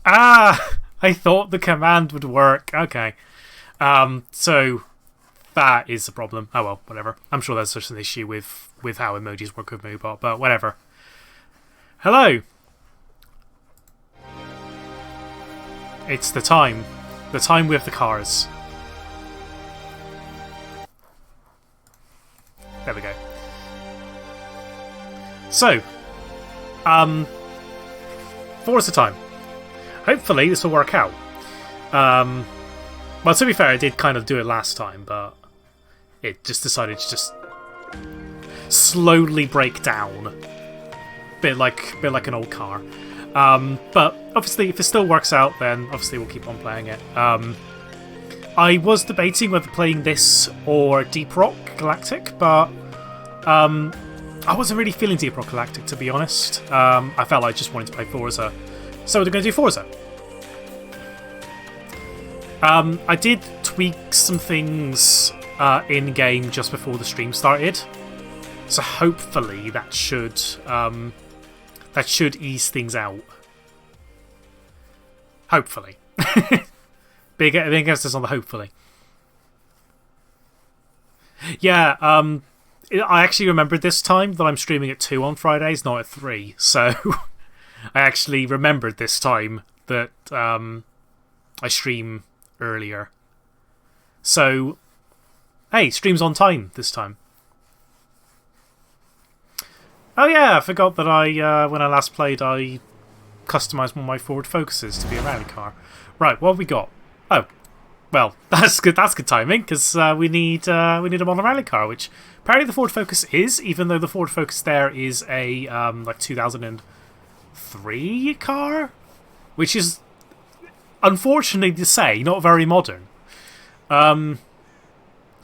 Ah! I thought the command would work. Okay. So that is the problem. Oh well, whatever. I'm sure there's such an issue with how emojis work with Moobot, but whatever. Hello! It's the time. The time with the cars. There we go. So, Forza time. Hopefully this will work out. Well, to be fair, I did kind of do it last time, but it just decided to just slowly break down. Bit like an old car. But obviously, if it still works out, then obviously we'll keep on playing it. I was debating whether playing this or Deep Rock Galactic, but I wasn't really feeling Deep Rock Galactic, to be honest. I felt like I just wanted to play Forza, so we're going to do Forza. I did tweak some things in-game just before the stream started, so hopefully that should ease things out. Hopefully. Big emphasis on the hopefully. Yeah, I actually remembered this time that I'm streaming at 2 on Fridays, not at 3. So I actually remembered this time that I stream earlier. So, hey, stream's on time this time. Oh yeah, I forgot that when I last played, I customised one of my Ford Focuses to be a rally car. Right, what have we got? Oh, well, that's good. That's good timing because we need a modern rally car, which apparently the Ford Focus is, even though the Ford Focus there is a like 2003 car, which is unfortunately to say not very modern.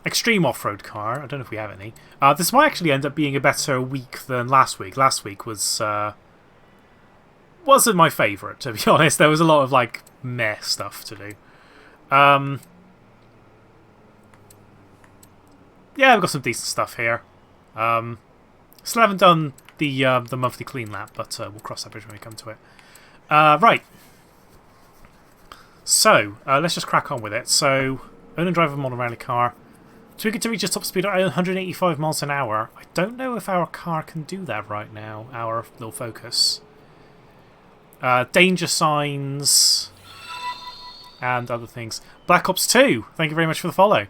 Extreme off-road car. I don't know if we have any. This might actually end up being a better week than last week. Last week wasn't my favourite, to be honest. There was a lot of like meh stuff to do. Yeah, we've got some decent stuff here. Still haven't done the monthly clean lap, but we'll cross that bridge when we come to it. Right. So let's just crack on with it. So own and drive a modern rally car. Tweak it to reach a top speed of 185 miles an hour. I don't know if our car can do that right now, our little Focus. Danger signs and other things. Black Ops 2, thank you very much for the follow.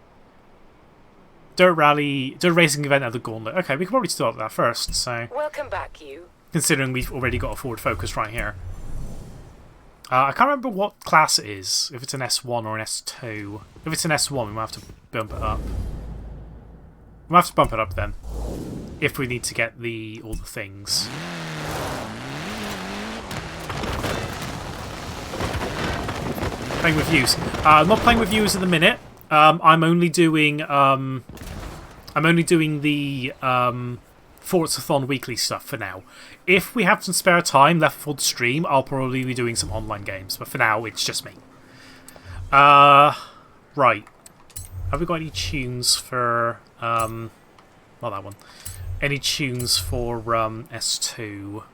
Dirt racing event at the Gauntlet. Okay, we can probably start that first. So, welcome back, you. Considering we've already got a Ford Focus right here. I can't remember what class it is. If it's an S1 or an S2. If it's an S1, we might have to bump it up. We might have to bump it up then, if we need to get all the things. Playing with views. I'm not playing with viewers at the minute. I'm only doing the Forzathon weekly stuff for now. If we have some spare time left for the stream, I'll probably be doing some online games. But for now, it's just me. Right. Have we got any tunes for not that one? Any tunes for S2?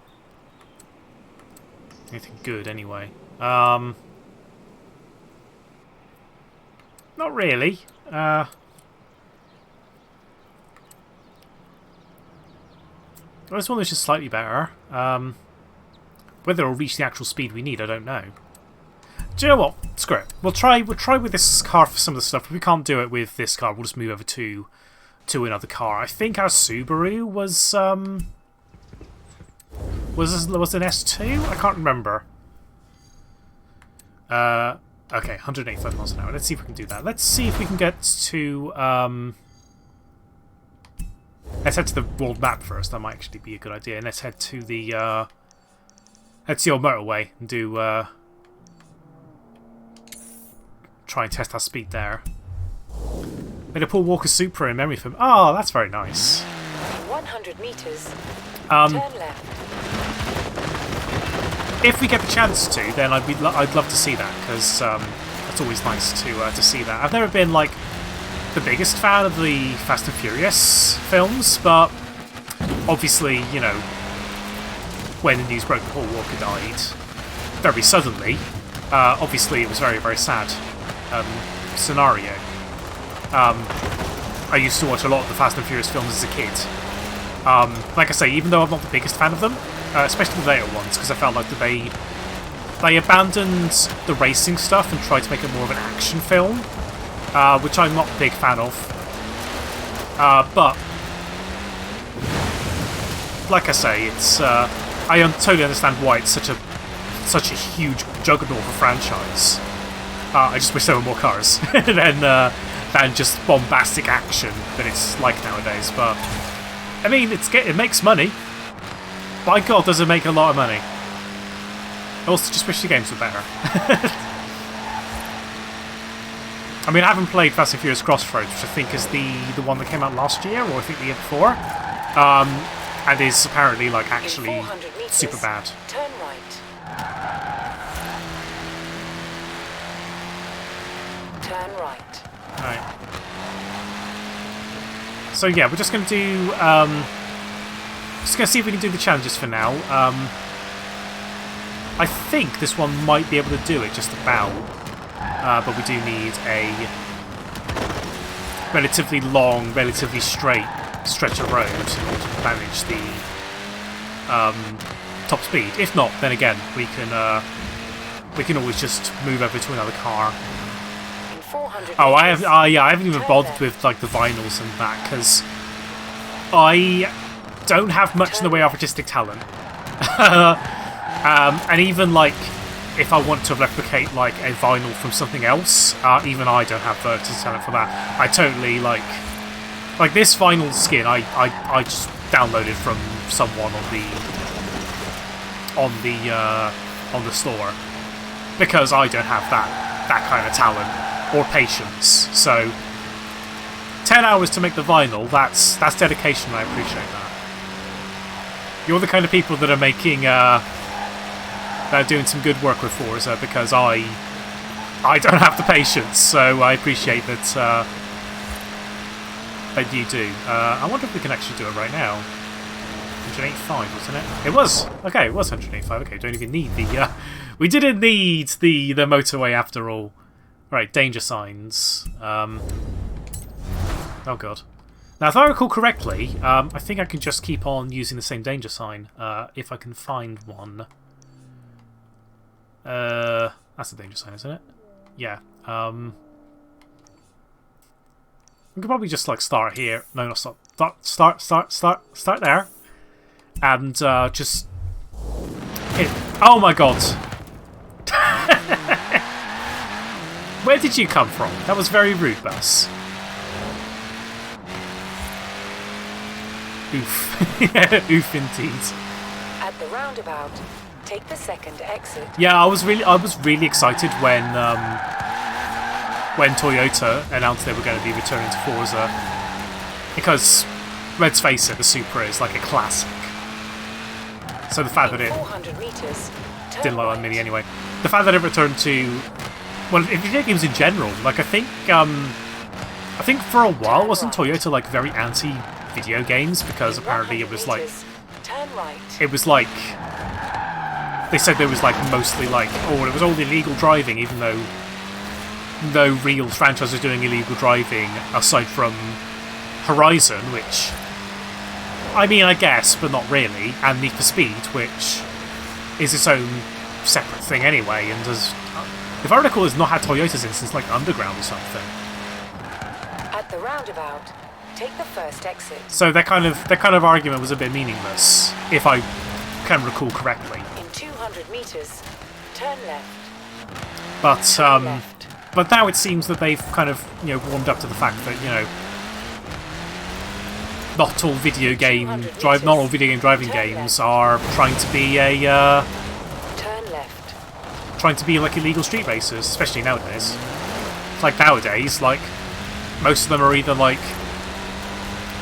Anything good anyway? Not really. This one is just slightly better. Whether it'll reach the actual speed we need, I don't know. Do you know what? Screw it. We'll try with this car for some of the stuff. If we can't do it with this car, we'll just move over to another car. I think our Subaru was an S2? I can't remember. Okay, 185 miles an hour. Let's see if we can do that. Let's see if we can get to let's head to the world map first. That might actually be a good idea. And let's head to the old motorway and do try and test our speed there. Made a Paul Walker Supra in memory film. Oh, that's very nice. 100 meters. Turn left. If we get the chance to, then I'd love to see that because it's always nice to see that. I've never been like the biggest fan of the Fast and Furious films, but obviously, when the news broke Paul Walker died very suddenly, Obviously, it was very, very sad scenario. I used to watch a lot of the Fast and Furious films as a kid. Like I say, even though I'm not the biggest fan of them, especially the later ones, because I felt like that they abandoned the racing stuff and tried to make it more of an action film, which I'm not a big fan of. But like I say, it's I totally understand why it's such a huge juggernaut of a franchise. I just wish there were more cars than just bombastic action that it's like nowadays. But I mean, it makes money. By God, does it make a lot of money? I also just wish the games were better. I mean, I haven't played Fast and Furious Crossroads, which I think is the one that came out last year, or I think the year before, and is apparently like actually super bad. Turn right. Turn right. Right. So yeah, we're just going to do. Just going to see if we can do the challenges for now. I think this one might be able to do it just about, but we do need a relatively long, relatively straight stretch of road in order to manage the top speed. If not, then again we can always just move over to another car. Oh, I haven't even bothered with like the vinyls and that because I don't have much in the way of artistic talent. And even like if I want to replicate like a vinyl from something else, even I don't have the artistic talent for that. I totally like this vinyl skin. I just downloaded from someone on the store because I don't have that kind of talent or patience. So 10 hours to make the vinyl, that's dedication, and I appreciate that. You're the kind of people that are making that are doing some good work with Forza because I don't have the patience, so I appreciate that that you do. I wonder if we can actually do it right now. 185, wasn't it? It was! Okay, it was 185. Okay, don't even need the we didn't need the motorway after all. Right, danger signs. Oh god. Now, if I recall correctly, I think I can just keep on using the same danger sign, if I can find one. That's a danger sign, isn't it? Yeah. We could probably just, like, start here. No, not start. Start there. And, just hit. Oh my god! Where did you come from? That was very rude, Bus. Oof. Oof indeed. At the roundabout, take the second exit. Yeah, I was really excited when Toyota announced they were going to be returning to Forza. Because let's face it, the Supra is like a classic. So the fact that it 400 meters, didn't like that Mini anyway. The fact that it returned to, well, in video games in general, like I think for a while wasn't Toyota like very anti video games because apparently it was like it was like they said there was like mostly like it was all illegal driving, even though no real franchise was doing illegal driving aside from Horizon, which I mean I guess but not really, and Need for Speed, which is its own separate thing anyway, and does, if I recall, has not had Toyotas in since like Underground or something. At the roundabout, take the first exit. So that kind of argument was a bit meaningless, if I can recall correctly. In 200 meters, turn left. But now it seems that they've kind of warmed up to the fact that not all video game driving games are trying to be turn left. Trying to be like illegal street racers, especially nowadays. Like nowadays, like most of them are either like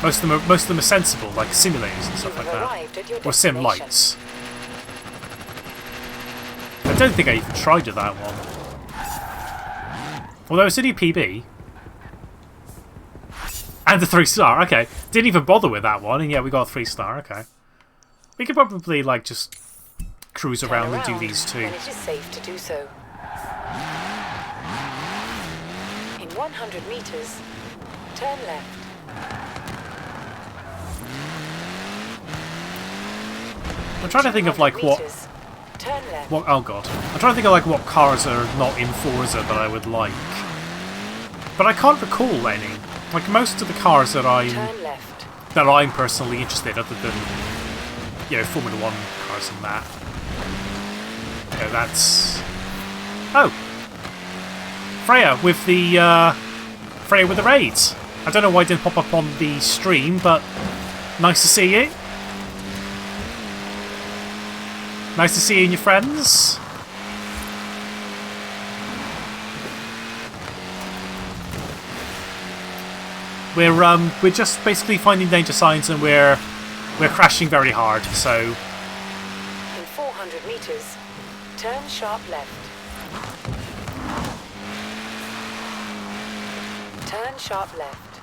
most of them are sensible, like simulators and stuff like that, or sim lights. I don't think I even tried that one. Although it's only PB. And a 3-star, okay. Didn't even bother with that one, and yeah, we got a 3-star, okay. We could probably, like, just cruise around and do these two. When it is safe to do so. 100 meters, turn left. I'm trying to think of like what... meters, turn left. What? Oh god. I'm trying to think of like what cars are not in Forza that I would like. But I can't recall any. Like most of the cars that Turn left. I'm personally interested, other than, you know, Formula 1 cars and that. You know, that's... Oh! Freya with the raids. I don't know why it didn't pop up on the stream, but nice to see you. Nice to see you and your friends. We're just basically finding danger signs, and we're crashing very hard. So In 400 meters, turn sharp left. Turn sharp left.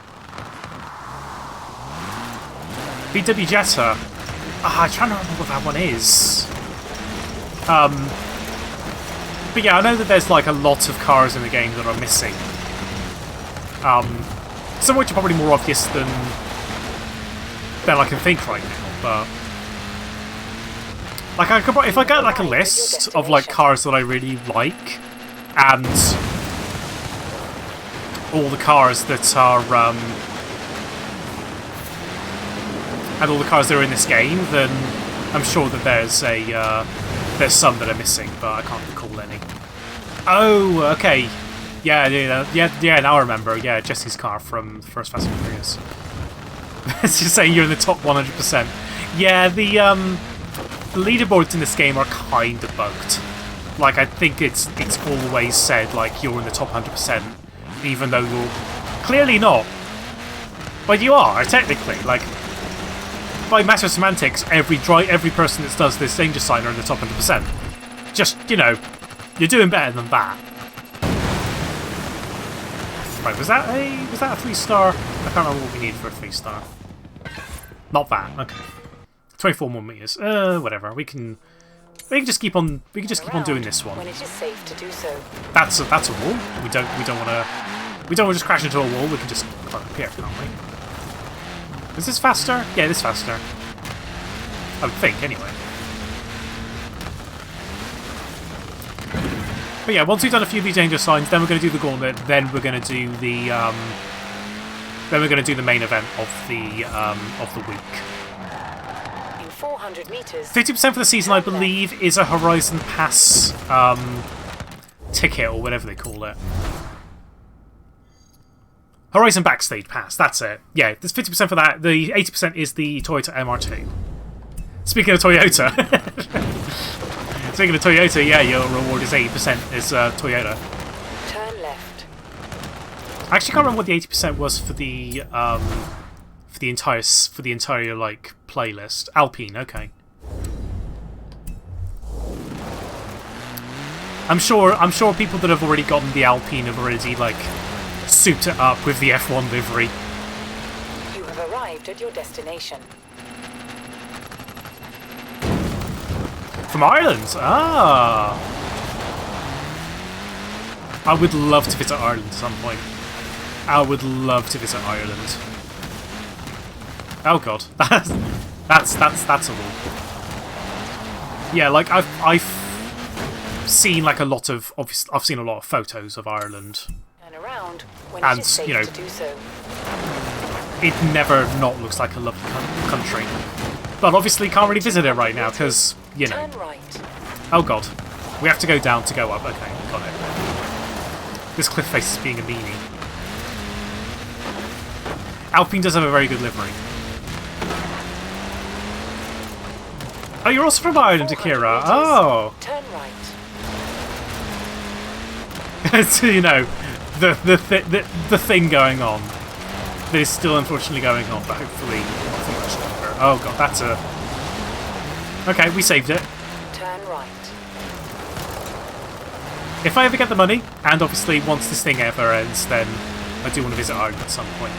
VW Jetta. I'm trying to remember what that one is. But yeah, I know that there's like a lot of cars in the game that are missing. Some of which are probably more obvious than I can think right now. But like, if I get like a list of like cars that I really like, and all the cars that are and all the cars that are in this game, then I'm sure that there's some that are missing, but I can't recall any. Oh, okay. Yeah. Now I remember. Yeah, Jesse's car from the first Fast and Furious. It's just saying you're in the top 100%. Yeah, the leaderboards in this game are kind of bugged. Like, I think it's always said like you're in the top 100%, even though you're clearly not. But you are technically. Like, by matter of semantics, every person that does this danger sign are in the top 100%. Just, you know, you're doing better than that. Right, was that a 3-star? I can't remember what we need for a 3-star. Not that. Okay. 24 more meters. Whatever. We can just keep on doing this one. When it is safe to do so. That's a wall. We don't want to just crash into a wall. We can just climb up here, can't we? Is this faster? Yeah, it is faster. I would think, anyway. But yeah, once we've done a few of these danger signs, then we're going to do the gauntlet. Then we're going to do the main event of the week. In 400 meters. 50% for the season, I believe, is a Horizon Pass ticket or whatever they call it. Horizon Backstage Pass, that's it. Yeah, there's 50% for that. The 80% is the Toyota MR2. Speaking of Toyota, yeah, your reward is 80% is Toyota. Turn left. I actually can't remember what the 80% was for the entire like playlist. Alpine, okay. I'm sure people that have already gotten the Alpine have already like souped it up with the F1 livery. You have arrived at your destination. From Ireland? Ah! I would love to visit Ireland at some point. I would love to visit Ireland. Oh god, that's a wall. Yeah, like I've seen like a lot of I've seen a lot of photos of Ireland. Around when and it is safe you know, to do so. It never not looks like a lovely country. But obviously can't really visit it right now because, you know. Turn right. Oh god. We have to go down to go up. Okay, got it. This cliff face is being a meanie. Alpine does have a very good livery. Oh, you're also from Ireland, Akira. Oh! Turn right. So, you know, the thing going on. That is still unfortunately going on, but hopefully not for much longer. Oh god, that's a... Okay, we saved it. Turn right. If I ever get the money, and obviously once this thing ever ends, then I do want to visit Ireland at some point.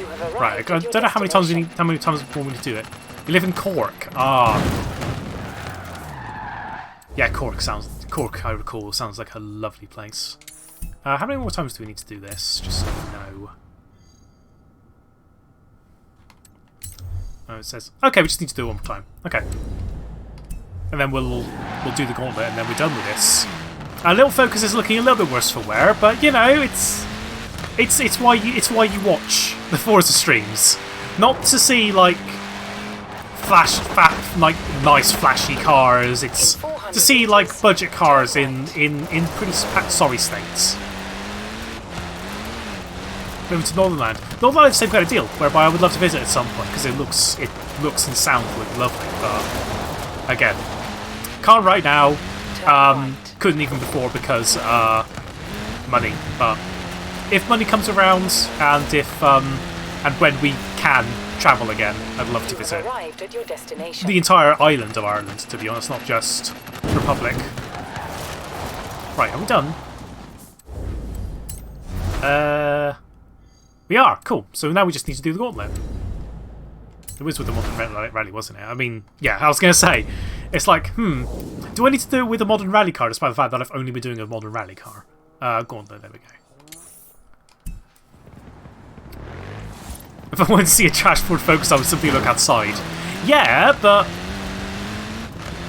You have arrived Right, I at your don't know how many times destination. we want me to do it. You live in Cork. Ah. Yeah, Cork, I recall, sounds like a lovely place. How many more times do we need to do this? Just so we know. Oh, it says... Okay, we just need to do it one more time. Okay. And then we'll do the gauntlet, and then we're done with this. Our little focus is looking a little bit worse for wear, but you know, it's why you watch the Forza streams, not to see like like nice flashy cars. It's to see like budget cars in pretty sorry states. Moving to Northernland. Northernland is the same kind of deal, whereby I would love to visit at some point because it looks and sounds lovely. But again, can't right now. Couldn't even before because money. But if money comes around and if and when we can travel again, I'd love to visit arrived at your destination. The entire island of Ireland. To be honest, not just Republic. Right, are we done? We are, cool. So now we just need to do the gauntlet. It was with the modern rally, wasn't it? I mean, yeah, I was going to say, it's like, do I need to do it with a modern rally car despite the fact that I've only been doing a modern rally car? Gauntlet, there we go. If I wanted to see a trash Ford Focus, I would simply look outside. Yeah, but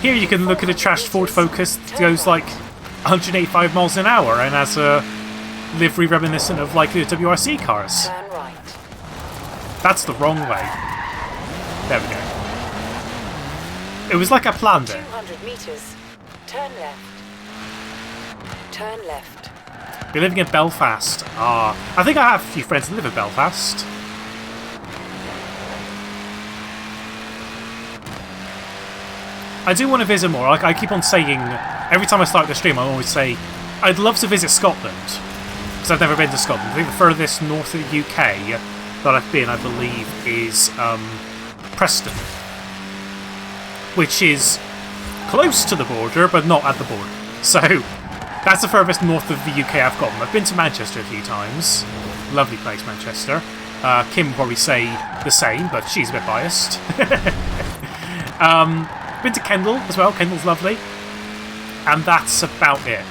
here you can look at a trashed Ford Focus that goes like 185 miles an hour and has a livery reminiscent of like the WRC cars. Turn right. That's the wrong way. There we go. It was like I planned it. 200 meters. Turn left. Turn left. You're living in Belfast. I think I have a few friends that live in Belfast. I do want to visit more. Like I keep on saying, every time I start the stream, I always say, I'd love to visit Scotland. Because I've never been to Scotland. I think the furthest north of the UK that I've been, I believe, is Preston. Which is close to the border, but not at the border. So, that's the furthest north of the UK I've gotten. I've been to Manchester a few times. Lovely place, Manchester. Kim will probably say the same, but she's a bit biased. Been to Kendal as well. Kendal's lovely. And that's about it.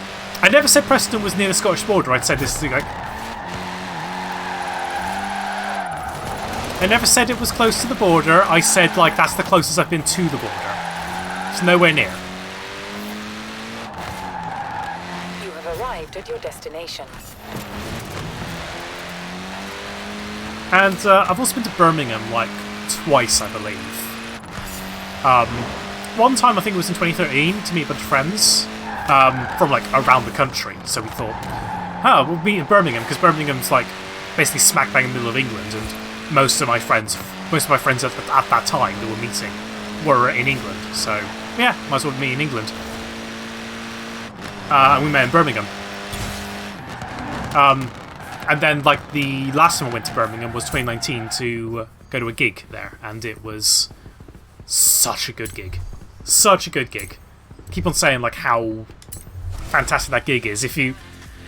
I never said Preston was near the Scottish border. I'd said this is like... I never said it was close to the border. I said, like, that's the closest I've been to the border. It's nowhere near. You have arrived at your destination. And I've also been to Birmingham, like, twice, I believe. One time, I think it was in 2013, to meet a bunch of friends from, like, around the country. So we thought, we'll meet in Birmingham, because Birmingham's, like, basically smack bang in the middle of England, and most of my friends at that time that were meeting were in England. So, yeah, might as well meet in England. And we met in Birmingham. And then, like, the last time I went to Birmingham was 2019 to go to a gig there, and it was such a good gig. Such a good gig. Keep on saying, like, how fantastic that gig is. If you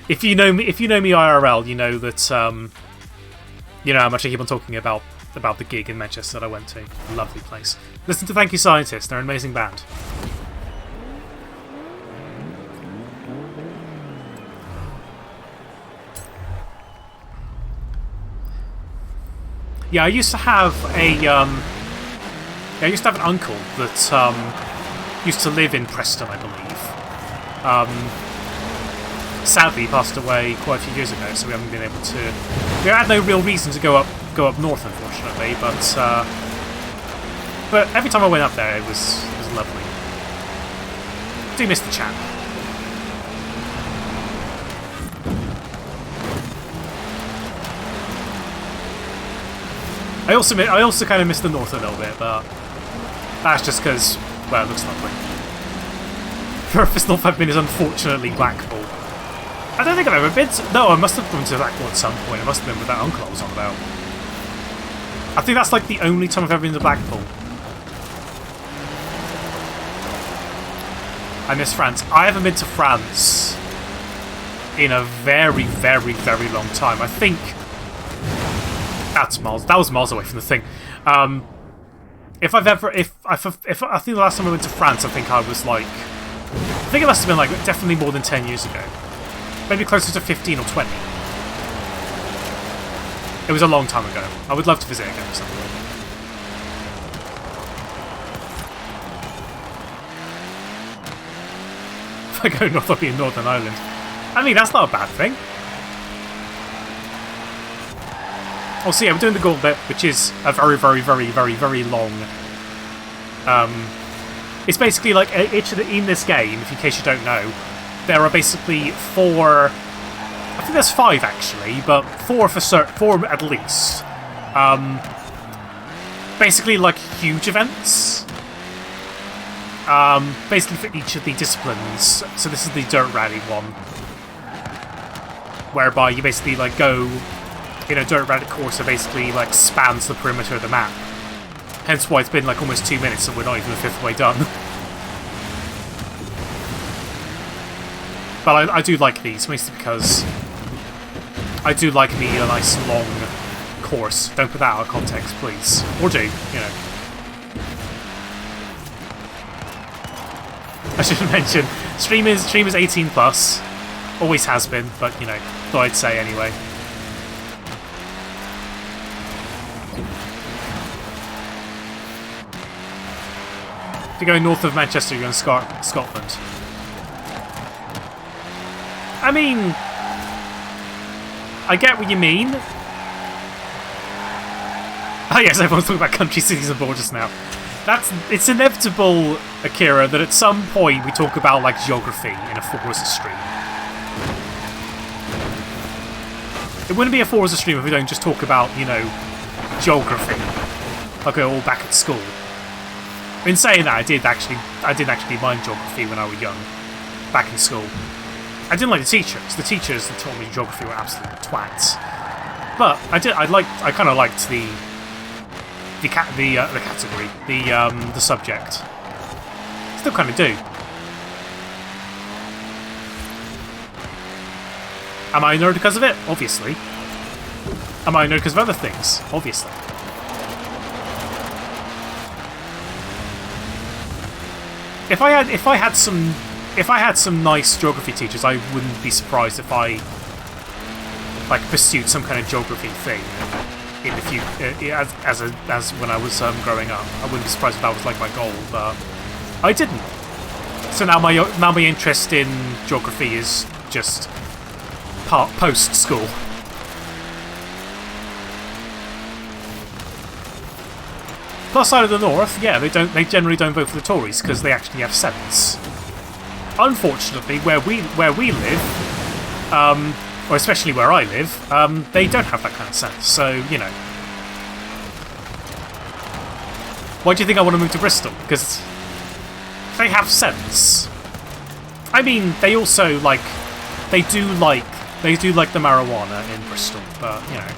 know me IRL, you know that you know how much I keep on talking about the gig in Manchester that I went to. Lovely place. Listen to Thank You Scientists, they're an amazing band. Yeah, I used to have an uncle that used to live in Preston, I believe. Sadly, he passed away quite a few years ago, so we haven't been able to. We had no real reason to go up north, unfortunately. But every time I went up there, it was lovely. Do miss the chat. I also kind of miss the north a little bit, but that's just because, well, it looks lovely. Furthest north I've been is unfortunately Blackpool. I don't think I've ever been to... No, I must have been to Blackpool at some point. I must have been with that uncle I was on about. I think that's like the only time I've ever been to Blackpool. I miss France. I haven't been to France in a very, very, very long time. I think... That was miles away from the thing. I think the last time I went to France, I think it must have been like definitely more than 10 years ago. Maybe closer to 15 or 20. It was a long time ago. I would love to visit again or something. If I go north, I'll be in Northern Ireland. I mean, that's not a bad thing. Also, yeah, we're doing the gauntlet, which is a very, very, very, very, very long... it's basically like, in this game, if in case you don't know, there are basically 4... I think there's 5 actually, but 4 at least. Basically like huge events. Basically for each of the disciplines. So this is the dirt rally one, whereby you basically like go in a dirt rally course that basically like spans the perimeter of the map. Hence why it's been like almost 2 minutes and we're not even a fifth way done. But I do like these, mostly because I do like me a nice long course. Don't put that out of context, please. Or do, you know. I should mention, stream is 18 plus. Always has been, but you know, thought I'd say anyway. If you're going north of Manchester, you're in Scotland. I mean, I get what you mean. Oh yes, everyone's talking about country, cities and borders now. It's inevitable, Akira, that at some point we talk about like geography in a Forza stream. It wouldn't be a Forza stream if we don't just talk about, you know, geography. Like we're all back at school. In saying that, I did actually mind geography when I was young, back in school. I didn't like the teachers. The teachers that taught me geography were absolute twats. But I kind of liked the category, the subject. Still kind of do. Am I a nerd because of it? Obviously. Am I a nerd because of other things? Obviously. If I had some nice geography teachers, I wouldn't be surprised if I like pursued some kind of geography thing in the future, as when I was growing up. I wouldn't be surprised if that was like my goal, but I didn't. So now my interest in geography is just post school. Plus side of the North, yeah, they generally don't vote for the Tories because they actually have sense. Unfortunately, where we live, or especially where I live, they don't have that kind of sense. So you know, why do you think I want to move to Bristol? Because they have sense. I mean, they also they do like the marijuana in Bristol, but you know,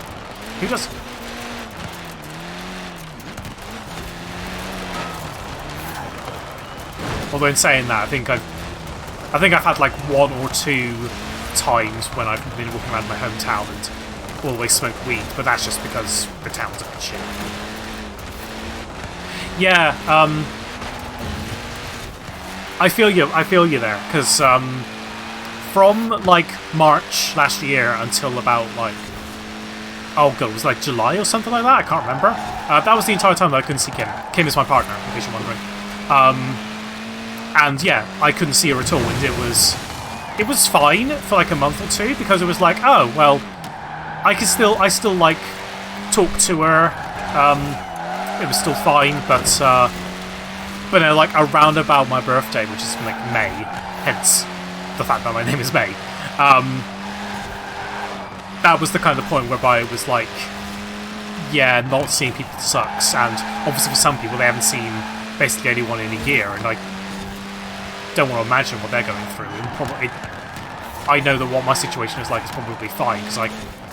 who doesn't? Although in saying that, I think I've had like 1 or 2 times when I've been walking around my hometown and always smoke weed, but that's just because the town's a bit shit. Yeah, I feel you there, because from like March last year until about like, oh god, it was like July or something like that, I can't remember. That was the entire time that I couldn't see Kim. Kim is my partner, in case you're wondering. And yeah, I couldn't see her at all, and it was fine for like a month or 2, because it was like, oh well, I still like talk to her. It was still fine, but like around about my birthday, which is like May, hence the fact that my name is May. That was the kind of point whereby it was like, yeah, not seeing people sucks, and obviously for some people they haven't seen basically anyone in a year, and like, don't want to imagine what they're going through. And probably, I know that what my situation is like is probably fine because I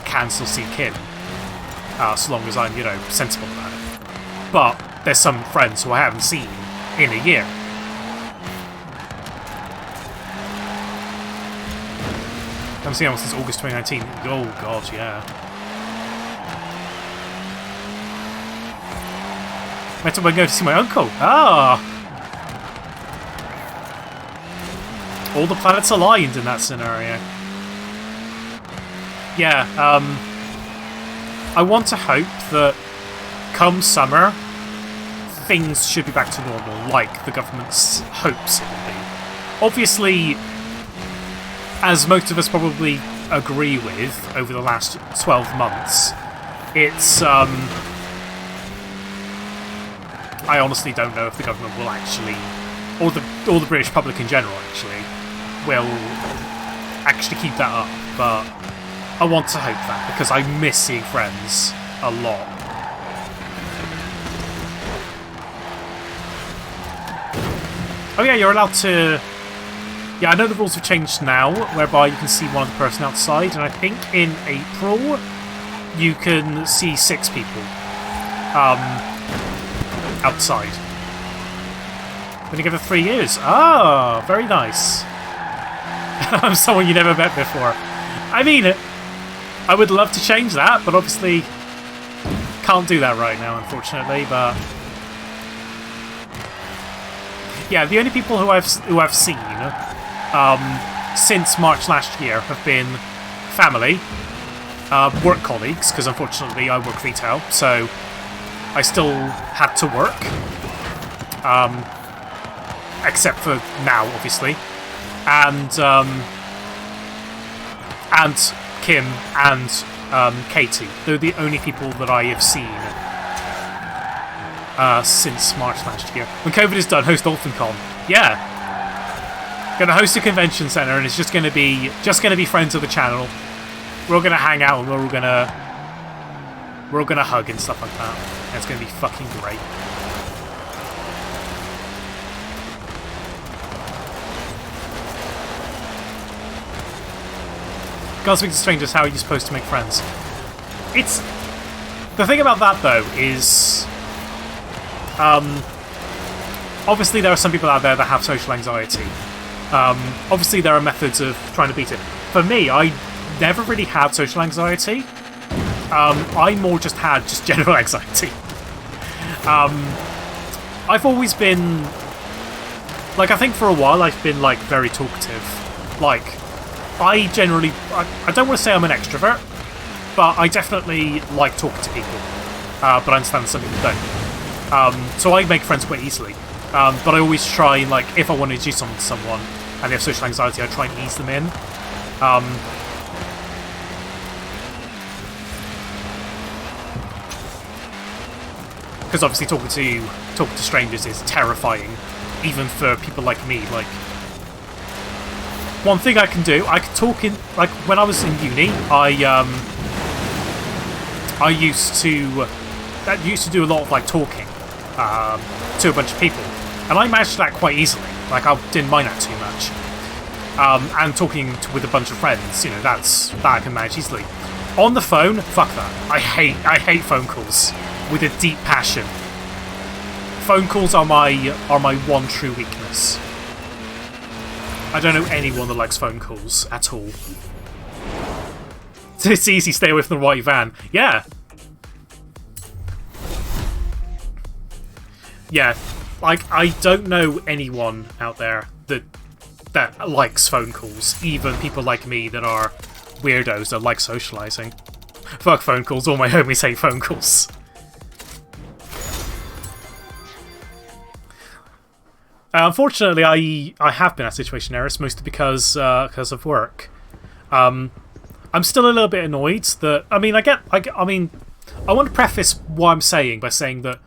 can still see Kim, so long as I'm, you know, sensible about it. But there's some friends who I haven't seen in a year. I haven't seen anyone since August 2019. Oh god, yeah. Met up when I go to see my uncle. Ah. All the planets aligned in that scenario. yeah, I want to hope that come summer, things should be back to normal, like the government's hopes it will be. Obviously, as most of us probably agree with over the last 12 months, it's, I honestly don't know if the government will actually, or the British public in general actually, will actually keep that up, but I want to hope that, because I miss seeing friends a lot. Oh yeah, you're allowed to... Yeah, I know the rules have changed now, whereby you can see one other person outside, and I think in April you can see 6 people outside. Been together 3 years. Ah, very nice. I'm someone you never met before. I mean, I would love to change that, but obviously can't do that right now, unfortunately. But yeah, the only people who I've seen since March last year have been family, work colleagues, because unfortunately I work retail, so I still had to work, except for now, obviously, and Kim and Katie. They're the only people that I have seen since March last year. When COVID is done, host DolphinCon. Yeah. Gonna host a convention centre, and it's just gonna be friends of the channel. We're all gonna hang out, and we're all gonna hug and stuff like that. And it's gonna be fucking great. Can't speak to strangers. How are you supposed to make friends? It's the thing about that though is, obviously there are some people out there that have social anxiety. Obviously there are methods of trying to beat it. For me, I never really had social anxiety. I more just had general anxiety. I've always been, like, I think for a while I've been, like, very talkative. Like, I generally, I don't want to say I'm an extrovert, but I definitely like talking to people. But I understand some people don't. So I make friends quite easily. But I always try, like, if I want to do something to someone and they have social anxiety, I try and ease them in. Because obviously talking to strangers is terrifying, even for people like me. Like, one thing I can do, I can talk in, like, when I was in uni, I used to do a lot of, like, talking to a bunch of people, and I managed that quite easily. Like, I didn't mind that too much. And talking with a bunch of friends, you know, that I can manage easily. On the phone, fuck that. I hate phone calls with a deep passion. Phone calls are my one true weakness. I don't know anyone that likes phone calls at all. It's easy, stay away from the white van. Yeah. Yeah, like, I don't know anyone out there that likes phone calls. Even people like me that are weirdos that like socialising. Fuck phone calls, all my homies hate phone calls. Unfortunately, I have been at situation errors, mostly because of work. I'm still a little bit annoyed that, I mean, I want to preface what I'm saying by saying that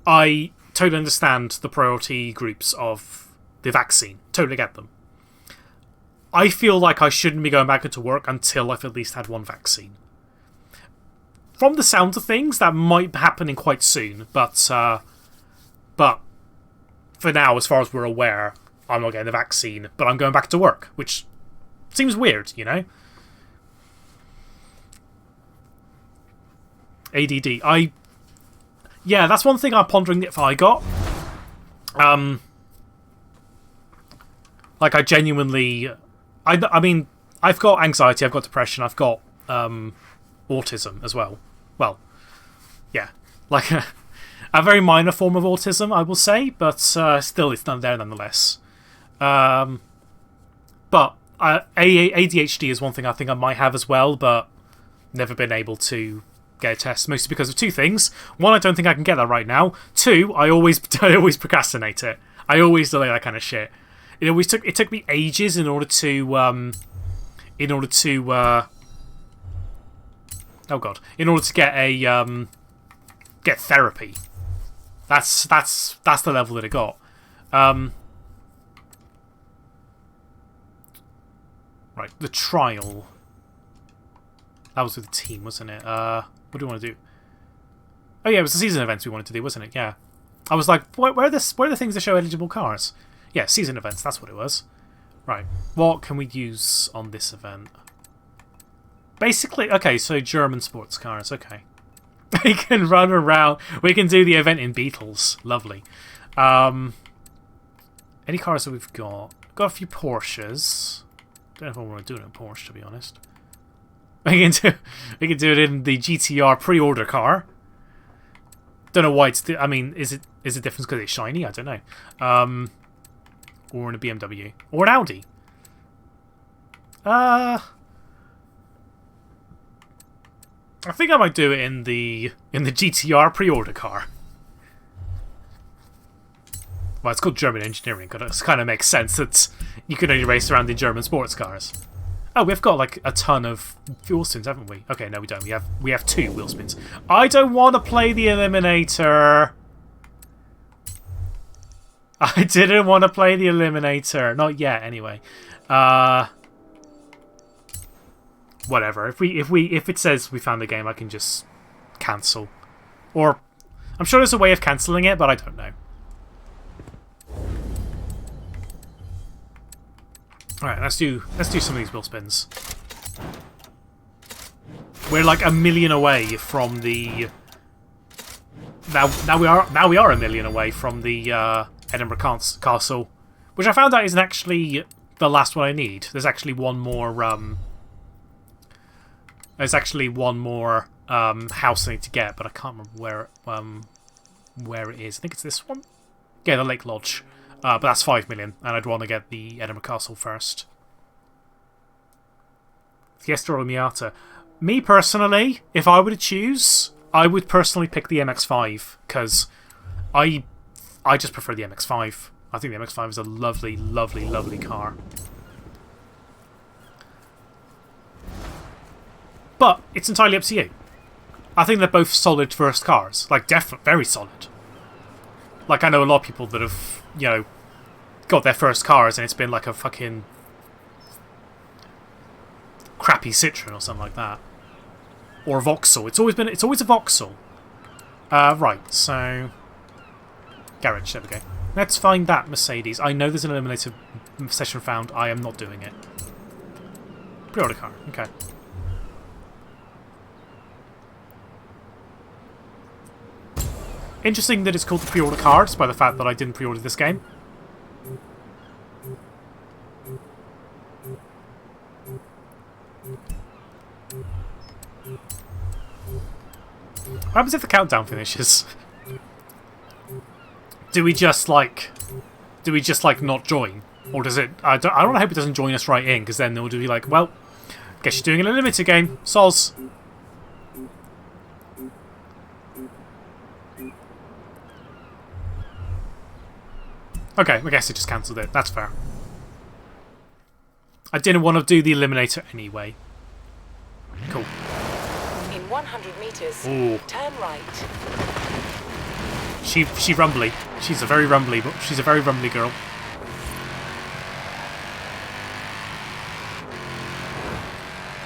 I totally understand the priority groups of the vaccine. Totally get them. I feel like I shouldn't be going back into work until I've at least had one vaccine. From the sound of things, that might be happening quite soon, but for now, as far as we're aware, I'm not getting the vaccine, but I'm going back to work, which seems weird, you know? ADD. Yeah, that's one thing I'm pondering if I got. Like, I genuinely... I mean, I've got anxiety, I've got depression, I've got autism as well. Well, yeah. Like, a very minor form of autism, I will say, but still, it's not there nonetheless. But ADHD is one thing I think I might have as well, but never been able to get a test, mostly because of two things. One, I don't think I can get that right now. Two, I always procrastinate it. I always delay that kind of shit. It took me ages in order to oh god, in order to get a get therapy. That's the level that it got. Right, the trial. That was with the team, wasn't it? What do we want to do? Oh yeah, it was the season events we wanted to do, wasn't it? Yeah. I was like, where are the things that show eligible cars? Yeah, season events, that's what it was. Right, what can we use on this event? Basically, okay, so German sports cars, okay. We can run around, we can do the event in Beetles, lovely. Any cars that we've got? Got a few Porsches. Don't know if I want to do it in Porsche, to be honest. We can do it in the GTR pre-order car. Don't know why it's. I mean, is it different because it's shiny? I don't know. Or in a BMW or an Audi. I think I might do it in the GTR pre-order car. Well, it's called German engineering, because it kind of makes sense that you can only race around in German sports cars. Oh, we've got like a ton of wheel spins, haven't we? Okay, no, we don't. We have 2 wheel spins. I don't want to play the Eliminator. I didn't want to play the Eliminator, not yet. Anyway, whatever. If it says we found the game, I can just cancel, or I'm sure there's a way of cancelling it, but I don't know. Alright, let's do some of these wheel spins. We're like a million away from the now we are a million away from the Edinburgh Castle, which I found out isn't actually the last one I need. There's actually one more house I need to get, but I can't remember where it is. I think it's this one. Yeah, the Lake Lodge. But that's 5 million, and I'd want to get the Edinburgh Castle first. Fiesta or Miata. Me personally, if I were to choose, I would personally pick the MX-5, because I just prefer the MX-5. I think the MX-5 is a lovely, lovely, lovely car. But it's entirely up to you. I think they're both solid first cars. Like, definitely very solid. Like, I know a lot of people that have, you know, got their first cars and it's been like a fucking crappy Citroen or something like that. Or a Vauxhall. It's always a Vauxhall. Right, so garage, there we go. Let's find that Mercedes. I know there's an Eliminator session found. I am not doing it. Pre-order car, okay. Interesting that it's called the pre-order car, despite the fact that I didn't pre-order this game. What happens if the countdown finishes? Do we just like not join, or does it? I don't hope it doesn't join us right in, because then they'll be like, well, guess you're doing an unlimited game, soz. Okay, I guess it just cancelled it. That's fair. I didn't want to do the Eliminator anyway. Cool. In 100 meters, ooh. Turn right. She rumbly. She's a very rumbly girl.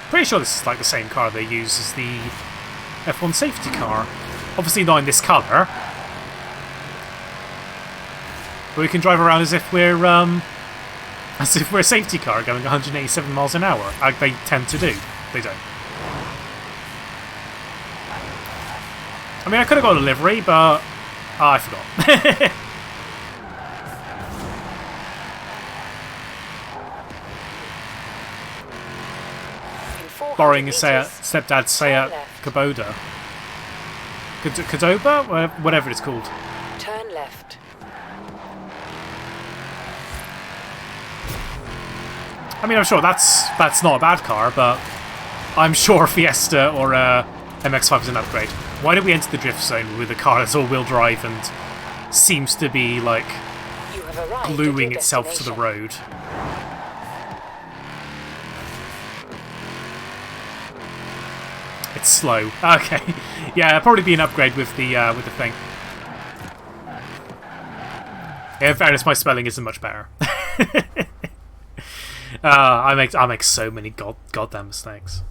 Pretty sure this is like the same car they use as the F1 safety car. Obviously not in this colour. But we can drive around as if we're a safety car going 187 miles an hour. Like they tend to do. They don't. I mean, I could have got a livery, but I forgot. Borrowing his stepdad's Seat Kaboda. Kadoba? Whatever it's called. Turn left. I mean, I'm sure that's not a bad car, but I'm sure Fiesta or MX-5 is an upgrade. Why did we enter the drift zone with a car that's all-wheel drive and seems to be, like, You have arrived at gluing your itself to the road? It's slow. Okay. Yeah, it'll probably be an upgrade with the thing. Yeah, in fairness, my spelling isn't much better. I make so many goddamn mistakes.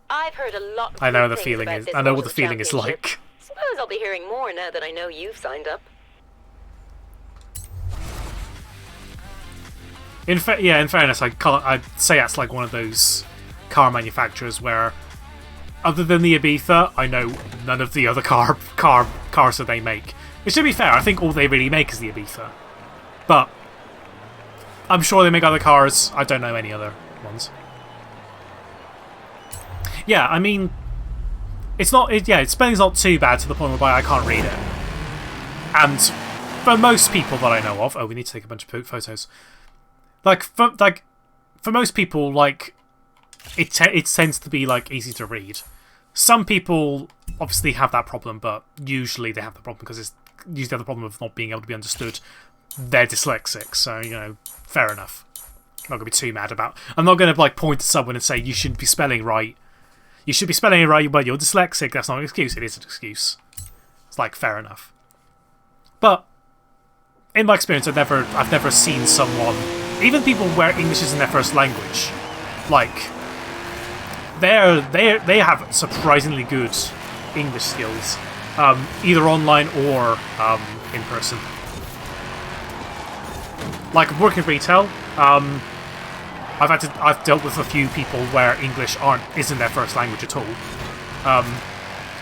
I've heard a lot of I know the things feeling about is. this I know what the Motorsport feeling is Championship. like. Suppose I'll be hearing more now that I know you've signed up. In fairness, I'd say that's like one of those car manufacturers where, other than the Ibiza, I know none of the other cars that they make. Which, to be fair, I think all they really make is the Ibiza. But I'm sure they make other cars. I don't know any other ones. Yeah, I mean, it's not. Spelling's not too bad to the point whereby I can't read it. And for most people that I know of, we need to take a bunch of photos. For most people, like it tends to be like easy to read. Some people obviously have that problem, but usually they have the problem because it's usually have the problem of not being able to be understood. They're dyslexic, so fair enough. I'm not gonna be too mad about. I'm not gonna like point to someone and say you shouldn't be spelling right. You should be spelling it right, but you're dyslexic. That's not an excuse. It is an excuse. It's like fair enough. But in my experience, I've never seen someone, even people where English isn't their first language, like they have surprisingly good English skills, either online or in person. Like working retail, I've dealt with a few people where English isn't their first language at all,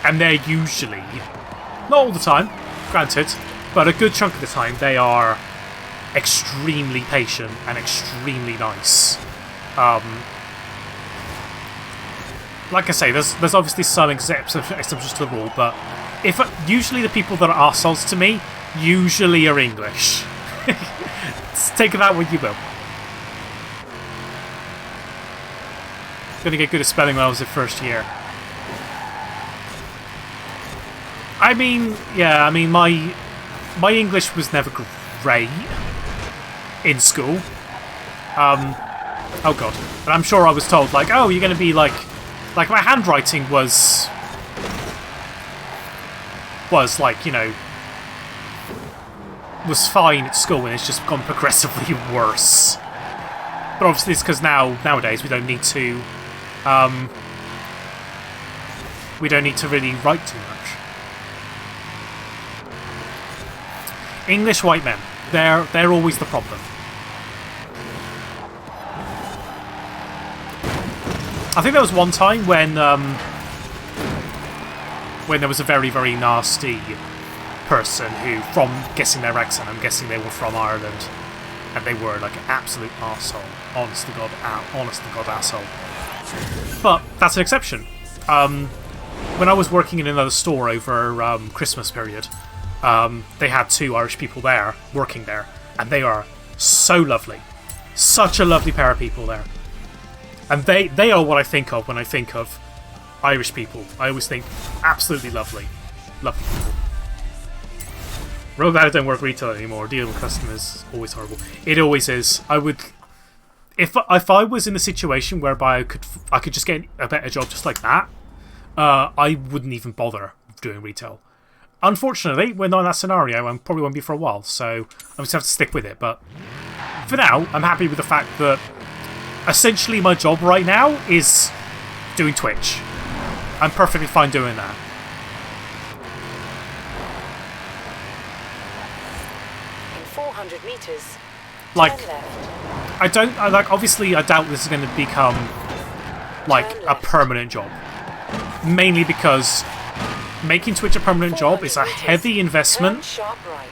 and they're usually, not all the time, granted, but a good chunk of the time they are extremely patient and extremely nice. Like I say, there's obviously some exceptions to the rule, but usually the people that are arseholes to me usually are English. Take that what you will. Gonna get good at spelling when I was in first year. I mean, my English was never great in school. Oh god. But I'm sure I was told, like, oh, you're gonna be like my handwriting was like, was fine at school, and it's just gone progressively worse. But obviously it's because nowadays we don't need to really write too much. English white men, they're always the problem. I think there was one time when there was a very, very nasty person who, from guessing their accent, I'm guessing they were from Ireland, and they were like an absolute arsehole. Honest to God arsehole. But that's an exception. When I was working in another store over Christmas period, they had two Irish people there, working there, and they are so lovely. Such a lovely pair of people there. And they are what I think of when I think of Irish people. I always think absolutely lovely. Lovely people. Real glad I don't work retail anymore. Dealing with customers is always horrible. It always is. I would... If I was in a situation whereby I could just get a better job just like that, I wouldn't even bother doing retail. Unfortunately, we're not in that scenario, and probably won't be for a while, so I'm just have to stick with it. But for now, I'm happy with the fact that essentially my job right now is doing Twitch. I'm perfectly fine doing that. In 400 meters, Like, turn left. obviously I doubt this is going to become like a permanent job. Mainly because making Twitch a permanent job is a heavy Turn investment, sharp right.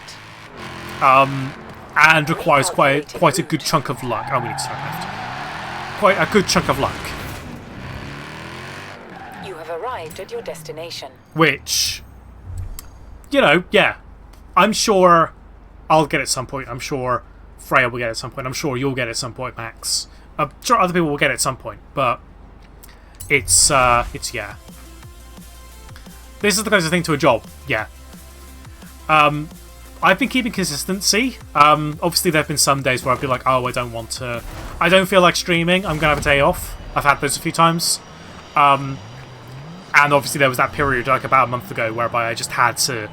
and requires quite a good chunk of luck. Oh, we need to turn left. Quite a good chunk of luck. You have arrived at your destination. Which, yeah, I'm sure I'll get at some point. I'm sure Freya will get at some point. I'm sure you'll get at some point, Max. I'm sure other people will get at some point. But It's yeah. This is the closest thing to a job, yeah. I've been keeping consistency. Obviously there have been some days where I've been like, oh, I don't feel like streaming, I'm gonna have a day off. I've had those a few times. And obviously there was that period like about a month ago whereby I just had to,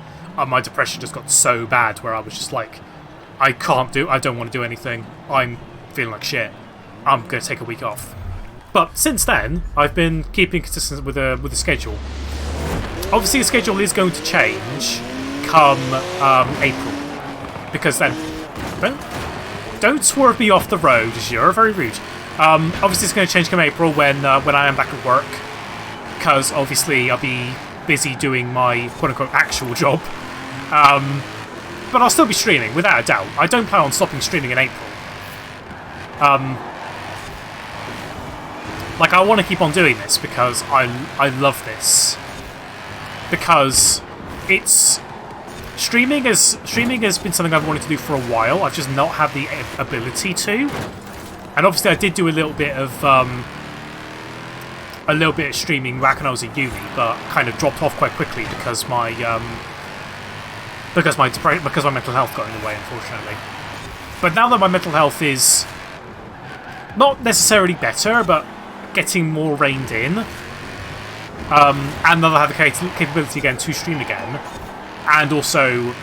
my depression just got so bad where I was just like, I don't want to do anything. I'm feeling like shit. I'm going to take a week off. But since then, I've been keeping consistent with the schedule. Obviously, the schedule is going to change come April, because then don't swerve me off the road, as you're very rude. Obviously, it's going to change come April when I am back at work, because obviously I'll be busy doing my quote-unquote actual job. But I'll still be streaming, without a doubt. I don't plan on stopping streaming in April. Like, I want to keep on doing this because I love this. Because it's... Streaming has been something I've wanted to do for a while. I've just not had the ability to. And obviously I did do a little bit of streaming back when I was at uni, but kind of dropped off quite quickly because my mental health got in the way, unfortunately. But now that my mental health is not necessarily better, but getting more reined in, and now I have the capability again to stream again, and also,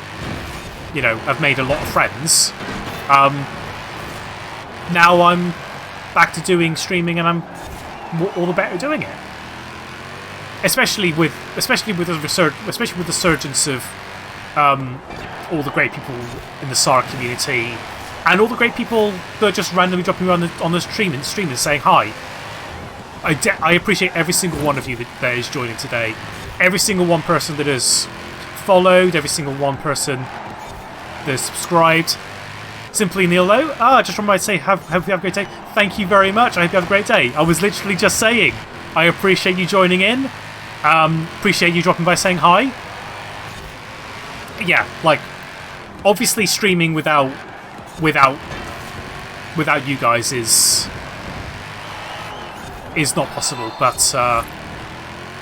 you know, I've made a lot of friends. Now I'm back to doing streaming, and I'm all the better doing it. Especially with the resurgence of all the great people in the SAR community, and all the great people that are just randomly dropping around on the stream and saying hi. I appreciate every single one of you that is joining today. Every single one person that has followed, every single one person that has subscribed. Simply Neilo, just remember to say, hope you have a great day. Thank you very much, I hope you have a great day. I was literally just saying, I appreciate you joining in. Appreciate you dropping by saying hi. Yeah, like, obviously streaming without you guys is not possible, but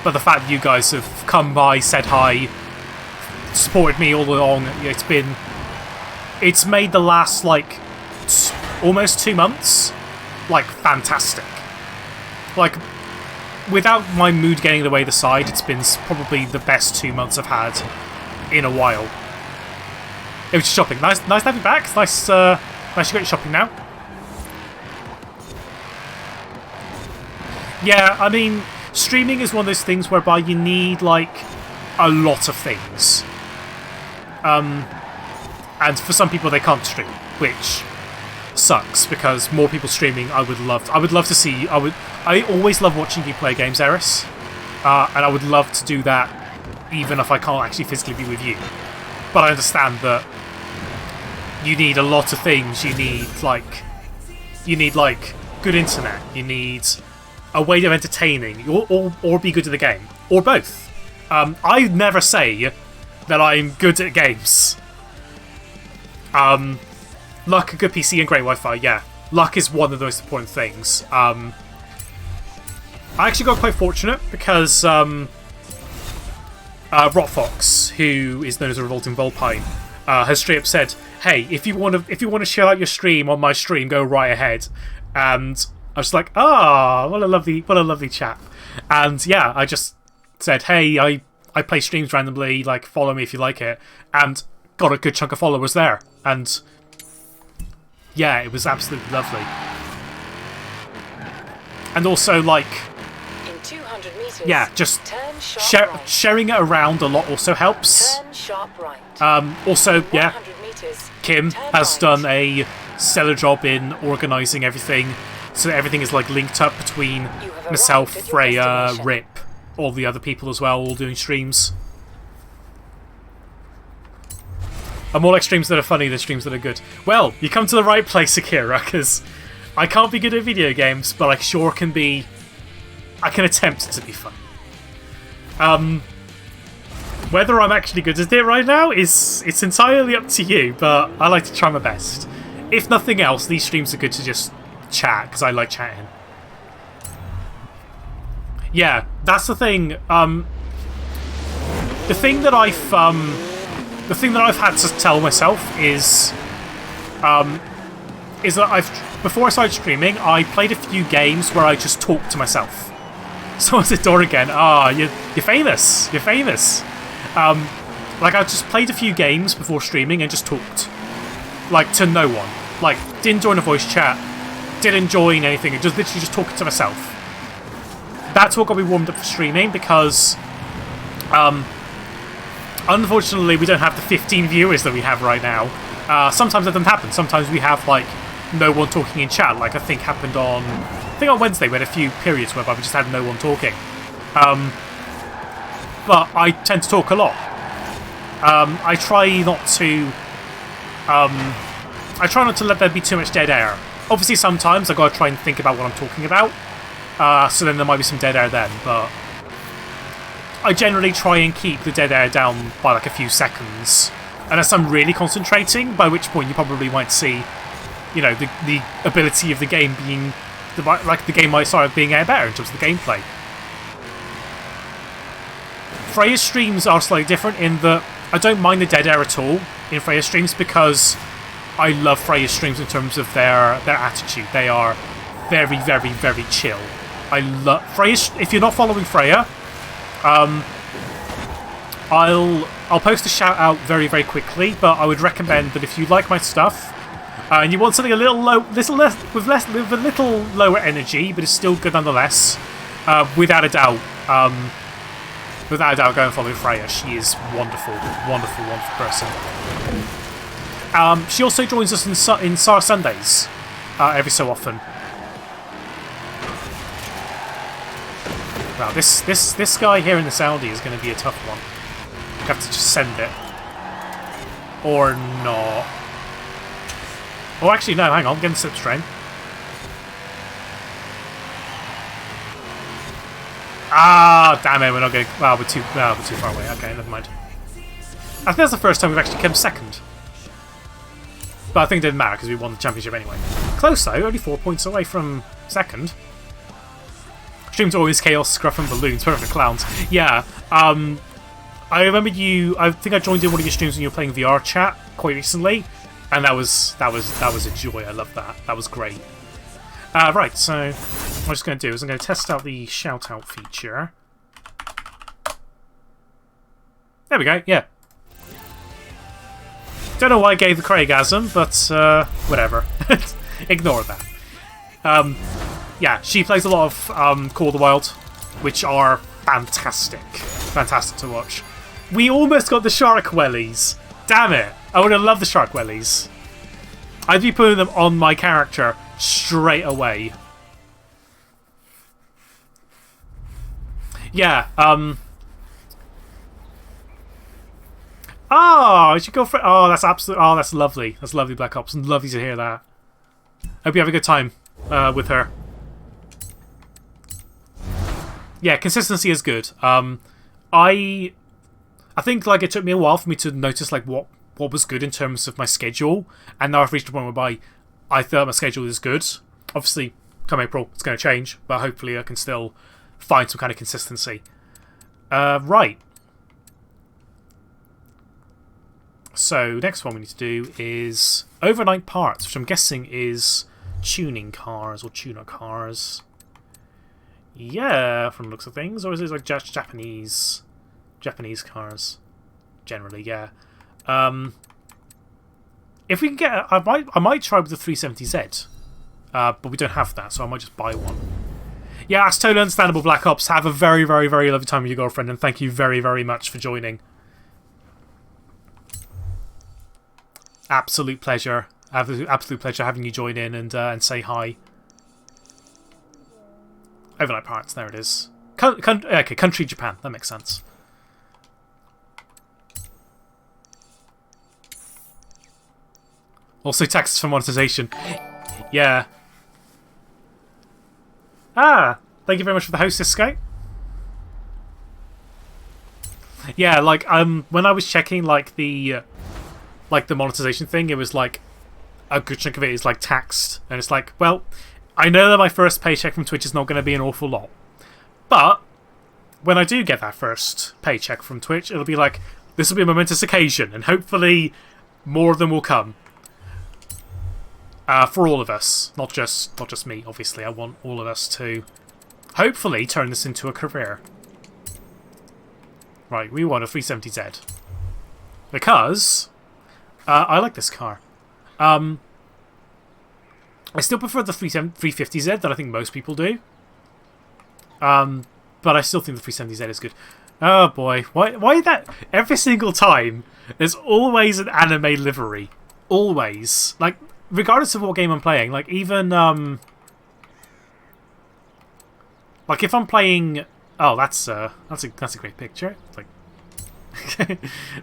the fact that you guys have come by, said hi, supported me all along, it's made the last, like, almost 2 months, like, fantastic. Like, without my mood getting in the way of the side, it's been probably the best 2 months I've had in a while. It was shopping. Nice to have you back. It's nice you got your shopping now. Yeah, I mean, streaming is one of those things whereby you need, like, a lot of things. And for some people they can't stream, which sucks, because more people streaming I would love to see. I always love watching you play games, Eris. And I would love to do that even if I can't actually physically be with you. But I understand that you need a lot of things. You need good internet. You need a way of entertaining, or be good at the game, or both. I never say that I'm good at games. Luck, a good PC, and great Wi-Fi. Yeah, luck is one of the most important things. I actually got quite fortunate because Rotfox, who is known as a Revolting Vulpine, has straight up said, "Hey, if you want to share out your stream on my stream, go right ahead." And I was like, what a lovely chap. And yeah, I just said, "Hey, I play streams randomly. Like, follow me if you like it," and got a good chunk of followers there. And yeah, it was absolutely lovely. And also, like, In 200 meters, yeah, just turn sharp right. sharing it around a lot also helps. Turn sharp right. Also, yeah, 100 meters, Kim turn has right. done a stellar job in organising everything, so that everything is, like, linked up between You have myself, arrived at your Freya, destination. Rip, all the other people as well, all doing streams. I'm more like streams that are funny than streams that are good. Well, you come to the right place, Akira, because I can't be good at video games, but I sure can be... I can attempt to be fun. Whether I'm actually good at it right now it's entirely up to you, but I like to try my best. If nothing else, these streams are good to just chat, because I like chatting. Yeah, that's the thing. The thing that I've had to tell myself is that before I started streaming, I played a few games where I just talked to myself. Someone's at the door again. You're famous. You're famous. Like, I just played a few games before streaming and just talked. Like, to no one. Like, didn't join a voice chat, didn't join anything, just literally just talking to myself. That's what got me warmed up for streaming, because unfortunately we don't have the 15 viewers that we have right now. Sometimes that doesn't happen. Sometimes we have, like, no one talking in chat, like I think happened on Wednesday. We had a few periods whereby we just had no one talking. But I tend to talk a lot. I try not to let there be too much dead air. Obviously, sometimes I've got to try and think about what I'm talking about, so then there might be some dead air then, but I generally try and keep the dead air down by like a few seconds, unless I'm really concentrating, by which point you probably might see, you know, the ability of the game being, like the game might start being better in terms of the gameplay. Freya's streams are slightly different in that I don't mind the dead air at all in Freya's streams, because I love Freya's streams in terms of their attitude. They are very, very, very chill. I love Freya's. If you're not following Freya, I'll post a shout out very, very quickly. But I would recommend that if you like my stuff and you want something a little with a little lower energy, but it's still good nonetheless, without a doubt, go and follow Freya. She is wonderful, wonderful, wonderful person. She also joins us in SAR Sundays every so often. Wow, this guy here in the Saudi is going to be a tough one. I have to just send it. Or not. Oh, actually, no, hang on. I'm getting slipstream. Ah, damn it, we're not going to... Well, we're too far away. Okay, never mind. I think that's the first time we've actually come second. But I think it didn't matter because we won the championship anyway. Close though, only 4 points away from second. Streams always chaos, scruff and balloons, perfect clowns. Yeah, I remember I think I joined in one of your streams when you were playing VR chat quite recently, and that was a joy. I love that. That was great. Right, so what I'm just going to do is I'm going to test out the shout out feature. There we go. Yeah. Don't know why I gave the Craigasm, but whatever. Ignore that. Yeah, she plays a lot of Call of the Wild, which are fantastic. Fantastic to watch. We almost got the shark wellies. Damn it. I would have loved the shark wellies. I'd be putting them on my character straight away. Yeah, oh, you should go for... Oh, that's absolutely... Oh, that's lovely. That's lovely, Black Ops. Lovely to hear that. Hope you have a good time with her. Yeah, consistency is good. I think like it took me a while for me to notice like what was good in terms of my schedule, and now I've reached a point whereby I thought my schedule is good. Obviously, come April, it's going to change, but hopefully I can still find some kind of consistency. Right. So, next one we need to do is overnight parts, which I'm guessing is tuning cars or tuner cars. Yeah, from the looks of things. Or is it like just Japanese cars? Generally, yeah. If we can get... I might try with the 370Z. But we don't have that, so I might just buy one. Yeah, that's totally understandable, Black Ops. Have a very, very, very lovely time with your girlfriend, and thank you very, very much for joining. Absolute pleasure. Absolute pleasure having you join in and say hi. Overnight parts, there it is. Okay, country Japan, that makes sense. Also taxes for monetization. Yeah. Ah, thank you very much for the hostess, Skype. Yeah, like when I was checking like the monetization thing, it was like a good chunk of it is like taxed, and it's like, well, I know that my first paycheck from Twitch is not going to be an awful lot, But when I do get that first paycheck from Twitch, it'll be like, this will be a momentous occasion, and hopefully more of them will come. For all of us, not just me, obviously. I want all of us to hopefully turn this into a career. Right, we want a 370Z. Because I like this car. I still prefer the 350Z that I think most people do. But I still think the 370Z is good. Oh boy, why that? Every single time, there's always an anime livery. Always. Like, regardless of what game I'm playing. Like, even, like, if I'm playing... Oh, that's a great picture. Like,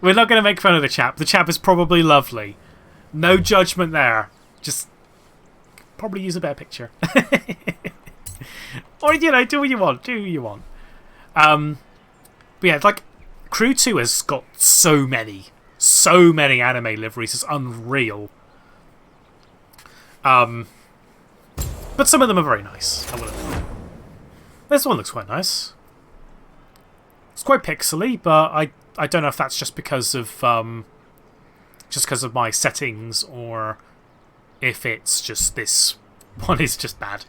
we're not going to make fun of the chap. The chap is probably lovely. No judgment there. Just probably use a better picture. Or, you know, do what you want. Do what you want. But yeah, like, Crew 2 has got so many anime liveries. It's unreal. But some of them are very nice. I will admit. This one looks quite nice. It's quite pixely, but I don't know if that's just because of my settings, or if it's just this one is just bad.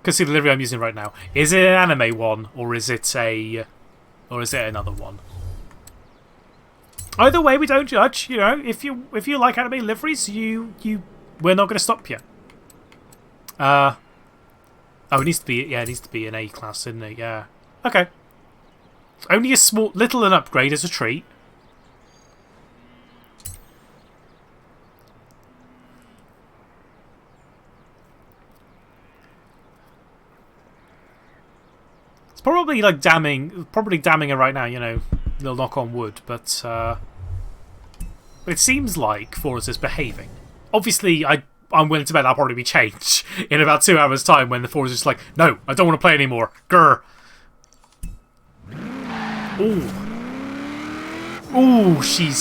Because see, the livery I'm using right now, is it an anime one, or is it another one? Either way, we don't judge. You know, if you like anime liveries, we're not going to stop you. Oh, it needs to be an A class, isn't it? Yeah. Okay. Only a little an upgrade as a treat. It's probably like damning it right now, you know, they'll knock on wood, but it seems like Forza's behaving. Obviously, I'm willing to bet that'll probably be changed in about 2 hours' time when the Forza's just like, no, I don't want to play anymore. Grr. Ooh. Ooh, she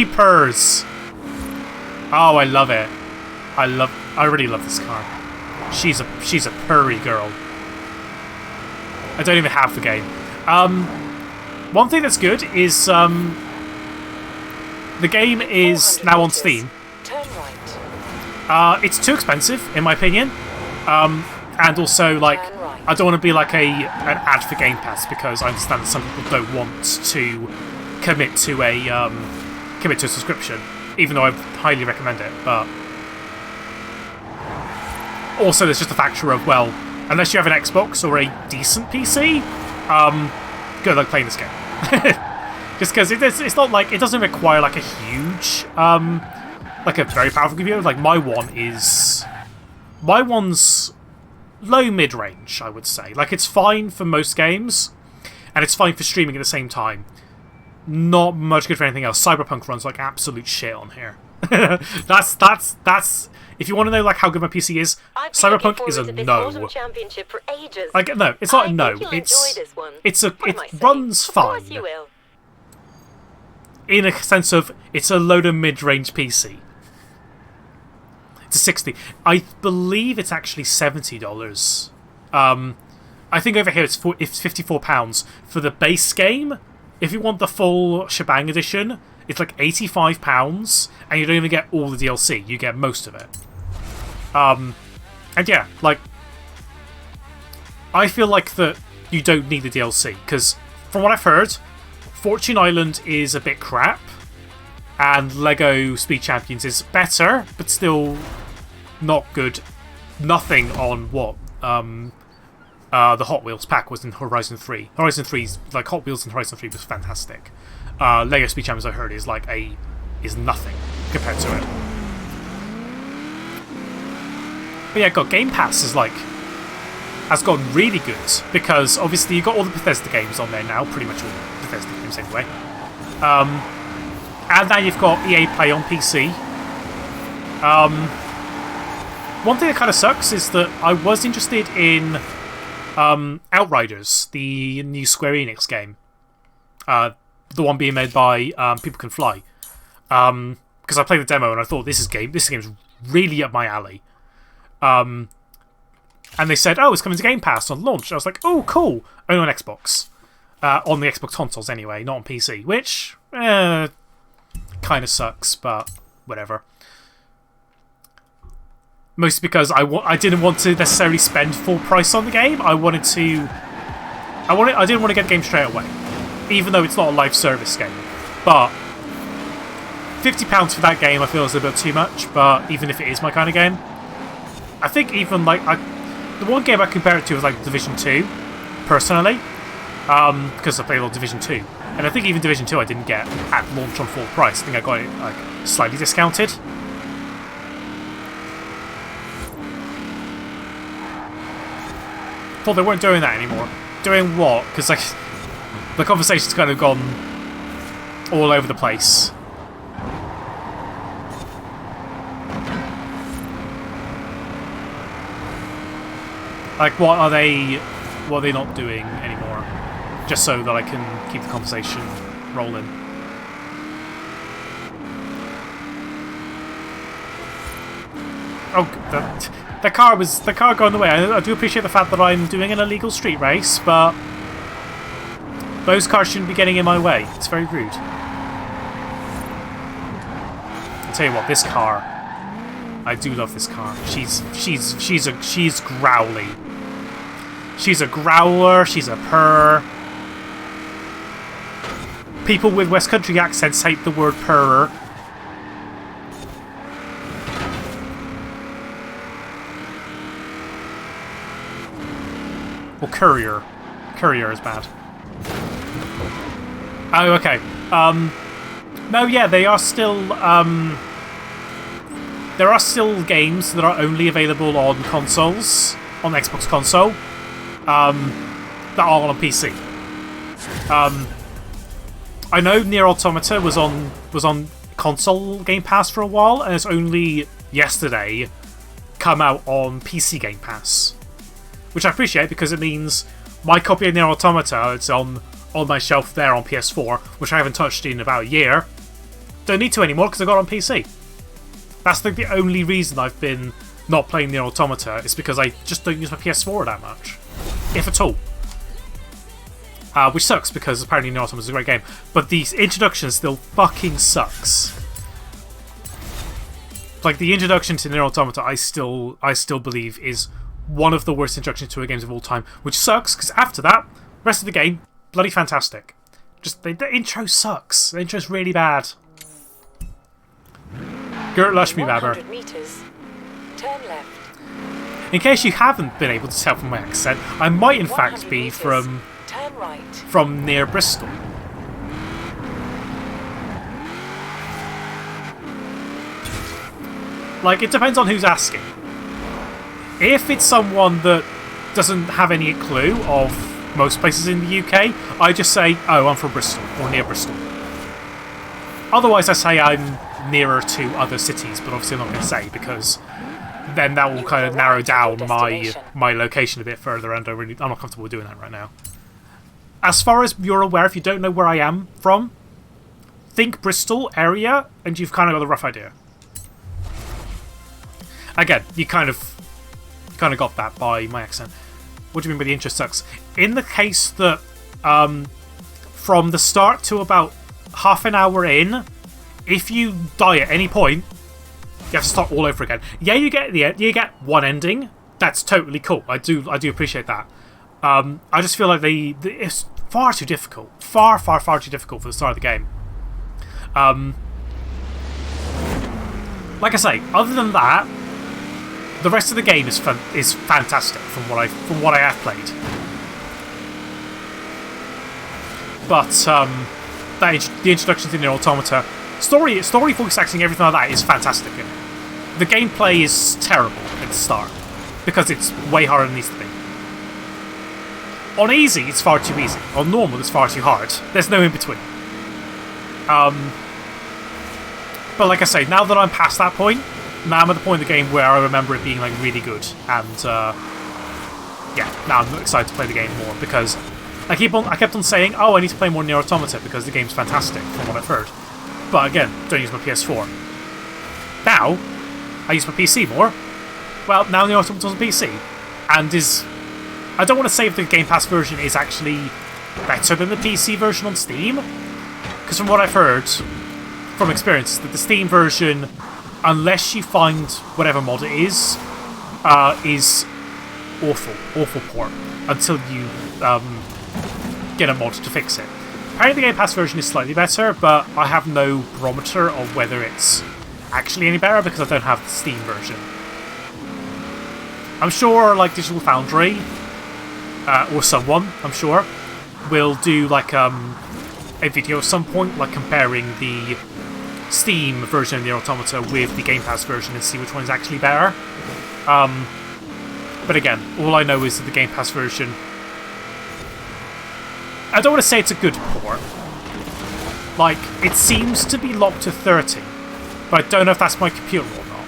purrs. Oh, I love it. I really love this car. She's a purry girl. I don't even have the game. One thing that's good is the game is now on Steam. Turn right. It's too expensive, in my opinion. And also, like, I don't want to be like an ad for Game Pass, because I understand that some people don't want to commit to a subscription, even though I highly recommend it. But also, there's just a factor of, well, unless you have an Xbox or a decent PC, good luck playing this game. Just because it's not like it doesn't require like a huge, like a very powerful computer. Like my one's low mid-range, I would say. Like, it's fine for most games, and it's fine for streaming at the same time. Not much good for anything else. Cyberpunk runs like absolute shit on here. That's if you want to know like how good my PC is, Cyberpunk is a no. Like, no, it's not a no. It runs fine. In a sense of, it's a low to mid-range PC. It's a 60. I believe it's actually $70. I think over here it's £54 for the base game. If you want the full shebang edition, it's like £85, and you don't even get all the DLC. You get most of it. And yeah, like, I feel like that you don't need the DLC, because from what I've heard, Fortune Island is a bit crap, and Lego Speed Champions is better, but still not good. Nothing on what the Hot Wheels pack was in Horizon 3. Horizon 3's, like, Hot Wheels in Horizon 3 was fantastic. Lego Speed Champions, I heard, is like is nothing compared to it. But yeah, God, Game Pass has gotten really good, because obviously you've got all the Bethesda games on there now, pretty much all the Bethesda games anyway. And now you've got EA Play on PC. One thing that kind of sucks is that I was interested in Outriders, the new Square Enix game. The one being made by People Can Fly. Because I played the demo and I thought, this game's really up my alley. And they said, oh, it's coming to Game Pass on launch. I was like, oh, cool. Only on Xbox. On the Xbox consoles, anyway, not on PC. Which, kind of sucks, but whatever. Mostly because I didn't want to necessarily spend full price on the game. I didn't want to get the game straight away. Even though it's not a live service game. But £50 for that game I feel is a bit too much, but even if it is my kind of game. I think even like the one game I compare it to is like Division 2, personally. Because I played a lot of Division 2. And I think even Division 2 I didn't get at launch on full price. I think I got it like slightly discounted. Thought they weren't doing that anymore. Doing what? Because like the conversation's kind of gone all over the place. Like, what are they not doing anymore? Just so that I can keep the conversation rolling. Oh, the car going the way. I do appreciate the fact that I'm doing an illegal street race, but those cars shouldn't be getting in my way. It's very rude. I'll tell you what, this car, I do love this car. She's growly. She's a growler. She's a purr. People with West Country accents hate the word purrer. Well, courier. Courier is bad. Oh, okay. No, yeah, they are still. There are still games that are only available on consoles, on Xbox console, that are on PC. I know Nier Automata was on console Game Pass for a while, and it's only yesterday come out on PC Game Pass, which I appreciate because it means my copy of Nier Automata, it's on my shelf there on PS4, which I haven't touched in about a year. Don't need to anymore because I got it on PC. That's like the only reason I've been not playing Nier Automata, is because I just don't use my PS4 that much, if at all. Which sucks because apparently Nier Automata is a great game, but the introduction still fucking sucks. Like, the introduction to Nier Automata, I still believe is one of the worst introductions to a game of all time, which sucks because after that, the rest of the game, bloody fantastic. Just the intro sucks. The intro's really bad. Gert Lush me, Babber. Meters. Turn left. In case you haven't been able to tell from my accent, I might in fact be meters. Turn right. from near Bristol. Like, it depends on who's asking. If it's someone that doesn't have any clue of most places in the UK, I just say, oh, I'm from Bristol, or near Bristol. Otherwise, I say I'm nearer to other cities, but obviously I'm not going to say, because then that will kind of narrow down my location a bit further, and I'm not comfortable with doing that right now. As far as you're aware, if you don't know where I am from, think Bristol area, and you've kind of got a rough idea. Again, you kind of got that by my accent. What do you mean by the intro sucks? In the case that from the start to about half an hour in, if you die at any point, you have to start all over again. Yeah, you get one ending. That's totally cool. I do appreciate that. I just feel like it's far too difficult. Far too difficult for the start of the game. Like I say, other than that, the rest of the game is fantastic from what I have played. But the introduction to Nier Automata, story voice acting, everything like that is fantastic in it. The gameplay is terrible at the start because it's way harder than it needs to be. On easy, it's far too easy. On normal, it's far too hard. There's no in between. But like I say, now that I'm past that point, now I'm at the point in the game where I remember it being like really good, and yeah, now I'm excited to play the game more because I kept on saying, oh, I need to play more Nier Automata because the game's fantastic from what I've heard. But again, don't use my PS4. Now, I use my PC more. Well, now Nier Automata's on PC. and is... I don't want to say if the Game Pass version is actually better than the PC version on Steam, because from what I've heard from experience, that the Steam version, unless you find whatever mod it is awful port until you get a mod to fix it. Apparently the Game Pass version is slightly better, but I have no barometer of whether it's actually any better because I don't have the Steam version. I'm sure like Digital Foundry, or someone, I'm sure, will do like a video at some point, like comparing the Steam version of the Automata with the Game Pass version and see which one is actually better. But again, all I know is that the Game Pass version... I don't want to say it's a good port. Like, it seems to be locked to 30, but I don't know if that's my computer or not.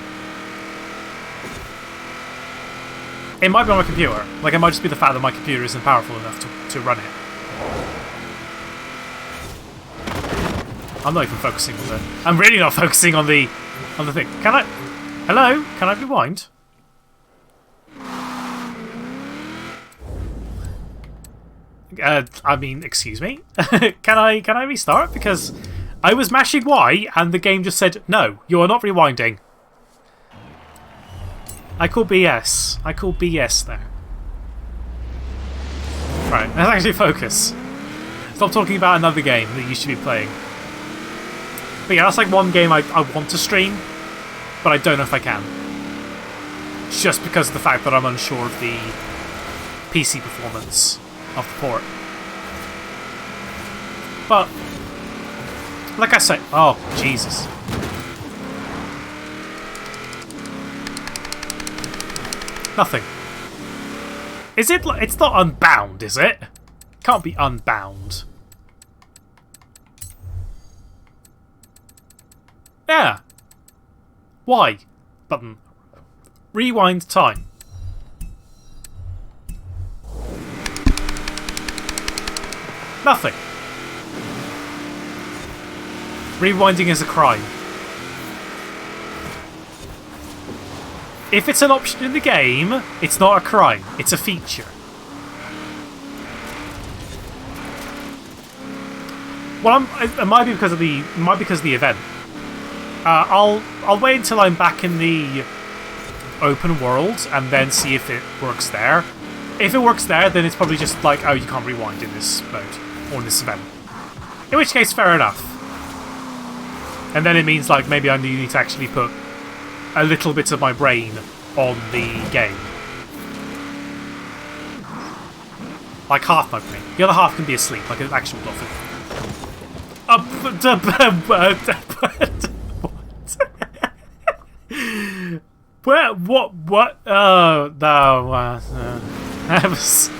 It might be on my computer. Like, it might just be the fact that my computer isn't powerful enough to run it. I'm not even focusing on the... I'm really not focusing on the thing. Can I... Hello? Can I rewind? I mean, excuse me? Can I restart? Because I was mashing Y and the game just said, no, you are not rewinding. I call BS. I call BS there. Right, let's actually focus. Stop talking about another game that you should be playing. But yeah, that's like one game I want to stream, but I don't know if I can. Just because of the fact that I'm unsure of the PC performance of the port. But, like I say, oh, Jesus. Nothing. Is it, it's not Unbound, is it? Can't be Unbound. Yeah. Why? Button. Rewind time. Nothing. Rewinding is a crime. If it's an option in the game, it's not a crime. It's a feature. Well, it might be because of the event. I'll wait until I'm back in the open world and then see if it works there. If it works there, then it's probably just like, oh, you can't rewind in this mode or in this event. In which case, fair enough. And then it means like maybe I need to actually put a little bit of my brain on the game. Like half my brain. The other half can be asleep, like an actual dolphin. What? Oh, no. That was...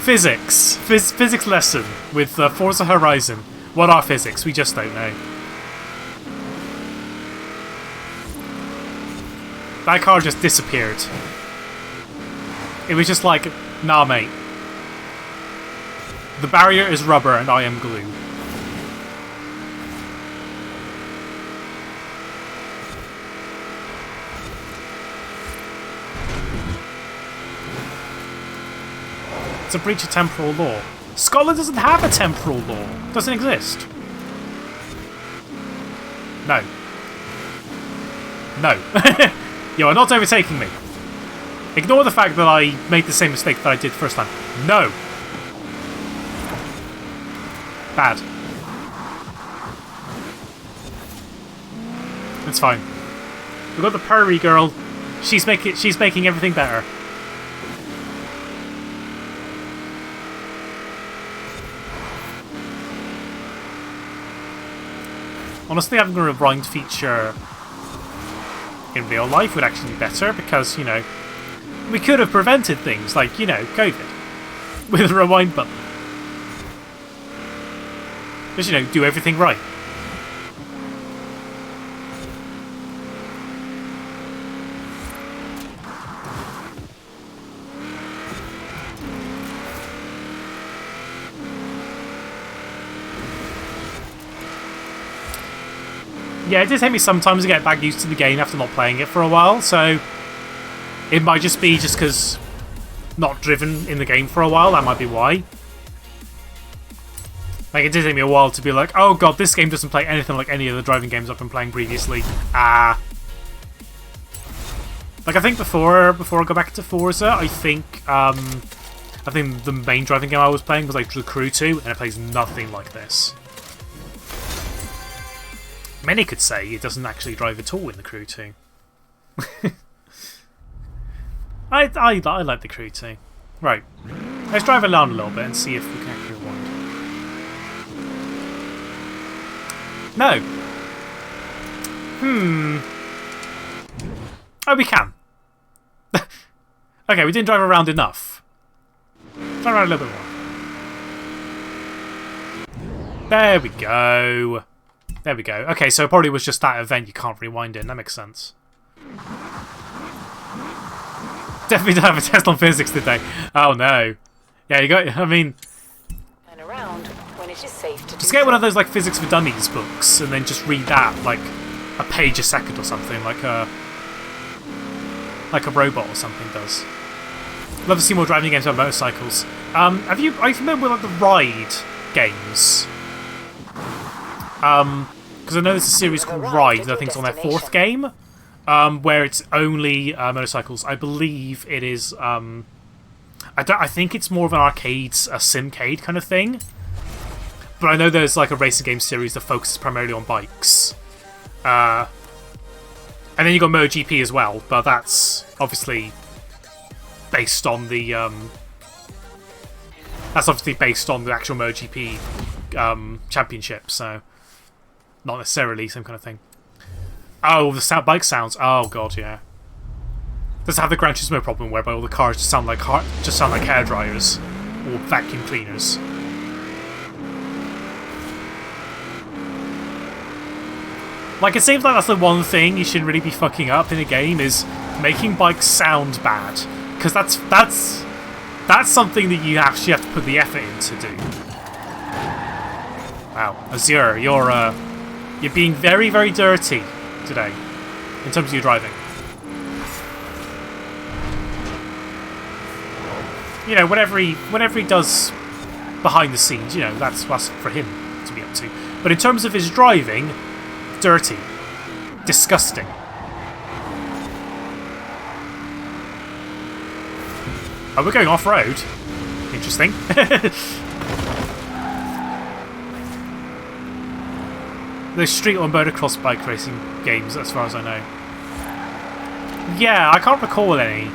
Physics. Physics lesson with Forza Horizon. What are physics? We just don't know. That car just disappeared. It was just like, nah, mate. The barrier is rubber and I am glue. It's a breach of temporal law. Scotland doesn't have a temporal law. It doesn't exist. No. No. You are not overtaking me. Ignore the fact that I made the same mistake that I did the first time. No. Bad. It's fine. We've got the Prairie Girl. She's making everything better. Honestly, having a rewind feature in real life would actually be better because, you know, we could have prevented things like, you know, COVID with a rewind button. Just, you know, do everything right. Yeah, it does take me some time to get back used to the game after not playing it for a while, so It might just be just because not driven in the game for a while. That might be why. Like, it did take me a while to be like, oh god, this game doesn't play anything like any of the driving games I've been playing previously. Like, I think before I go back to Forza, I think the main driving game I was playing was like The Crew 2, and it plays nothing like this. Many could say it doesn't actually drive at all in The Crew 2. I like The Crew 2. Right. Let's drive around a little bit and see if we can actually rewind. No. Oh, we can. Okay, we didn't drive around enough. Drive around a little bit more. There we go. There we go. Okay, so it probably was just that event you can't rewind in. That makes sense. Definitely don't have a test on physics today. Oh no. Yeah, you got. I mean, And around when it is safe to do just get so. one of those like physics for dummies books, and then just read that like a page a second or something, like a robot or something does. Love to see more driving games about motorcycles. Are you familiar with like the ride games? Because I know there's a series called Ride that I think is on their 4th game. Where it's only motorcycles. I believe it is. I think it's more of an arcade, a simcade kind of thing. But I know there's like a racing game series that focuses primarily on bikes. And then you got MotoGP as well, but that's obviously based on the. That's obviously based on the actual MotoGP championship, so not necessarily same kind of thing. Oh, the bike sounds. Oh god, yeah. Does it have the Gran Turismo problem whereby all the cars just sound like hair dryers or vacuum cleaners? Like, it seems like that's the one thing you shouldn't really be fucking up in a game, is making bikes sound bad, because that's something that you actually have to put the effort in to do. Wow, Azure, you're being very, very dirty today, in terms of your driving. You know, whatever he does behind the scenes, you know, that's for him to be up to. But in terms of his driving, dirty, disgusting. Oh, we're going off-road. Interesting. There's street or motocross bike racing games, as far as I know. Yeah, I can't recall any.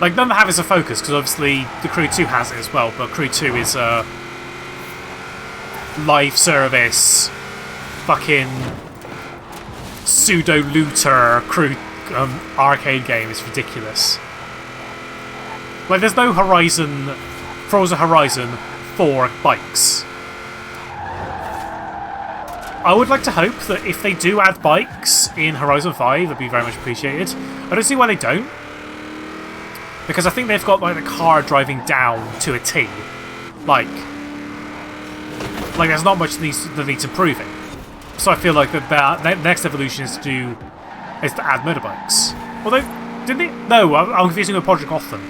Like, none that have as a focus, because obviously the Crew 2 has it as well, but Crew 2 is a live service, fucking pseudo-looter crew arcade game. It's ridiculous. Like, there's no Forza Horizon for bikes. I would like to hope that if they do add bikes in Horizon 5, that'd be very much appreciated. I don't see why they don't. Because I think they've got like the car driving down to a T. Like there's not much that needs improving. So I feel like the next evolution is to add motorbikes. Although, didn't they? No, I'm confusing with Project Gotham.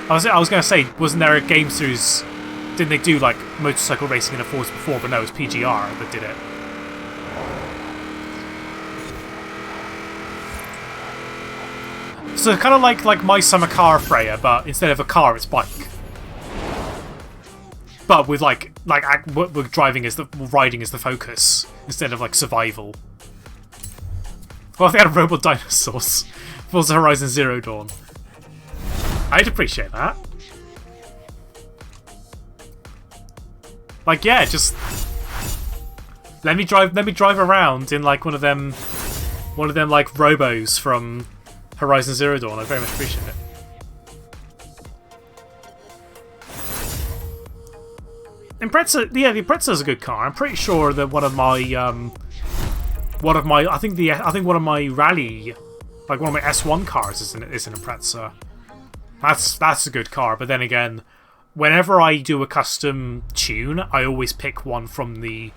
I was going to say, wasn't there a game series? Didn't they do like motorcycle racing in a Forza before? But no, it was PGR that did it. So kind of like My Summer Car Freya, but instead of a car, it's bike. But with with riding as the focus instead of like survival. Well, if they had robot dinosaurs, Forza Horizon Zero Dawn, I'd appreciate that. Like, yeah, just let me drive around in like one of them like robos from Horizon Zero Dawn. I very much appreciate it. Impreza, yeah, the Impreza's a good car. I'm pretty sure that one of my rally, like one of my S1 cars is an Impreza. That's a good car. But then again, whenever I do a custom tune, I always pick one from the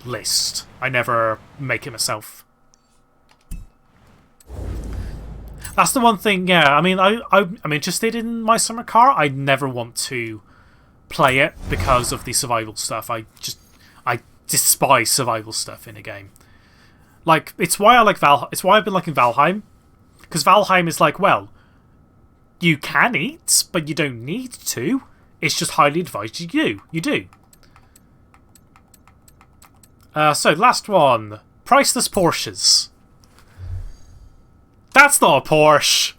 list. I never make it myself. That's the one thing. Yeah, I mean, I'm interested in my summer car. I never want to play it because of the survival stuff. I despise survival stuff in a game. Like, it's why I like It's why I've been liking Valheim, because Valheim is like, well, you can eat, but you don't need to. It's just highly advised you do. You do. So last one, priceless Porsches. That's not a Porsche.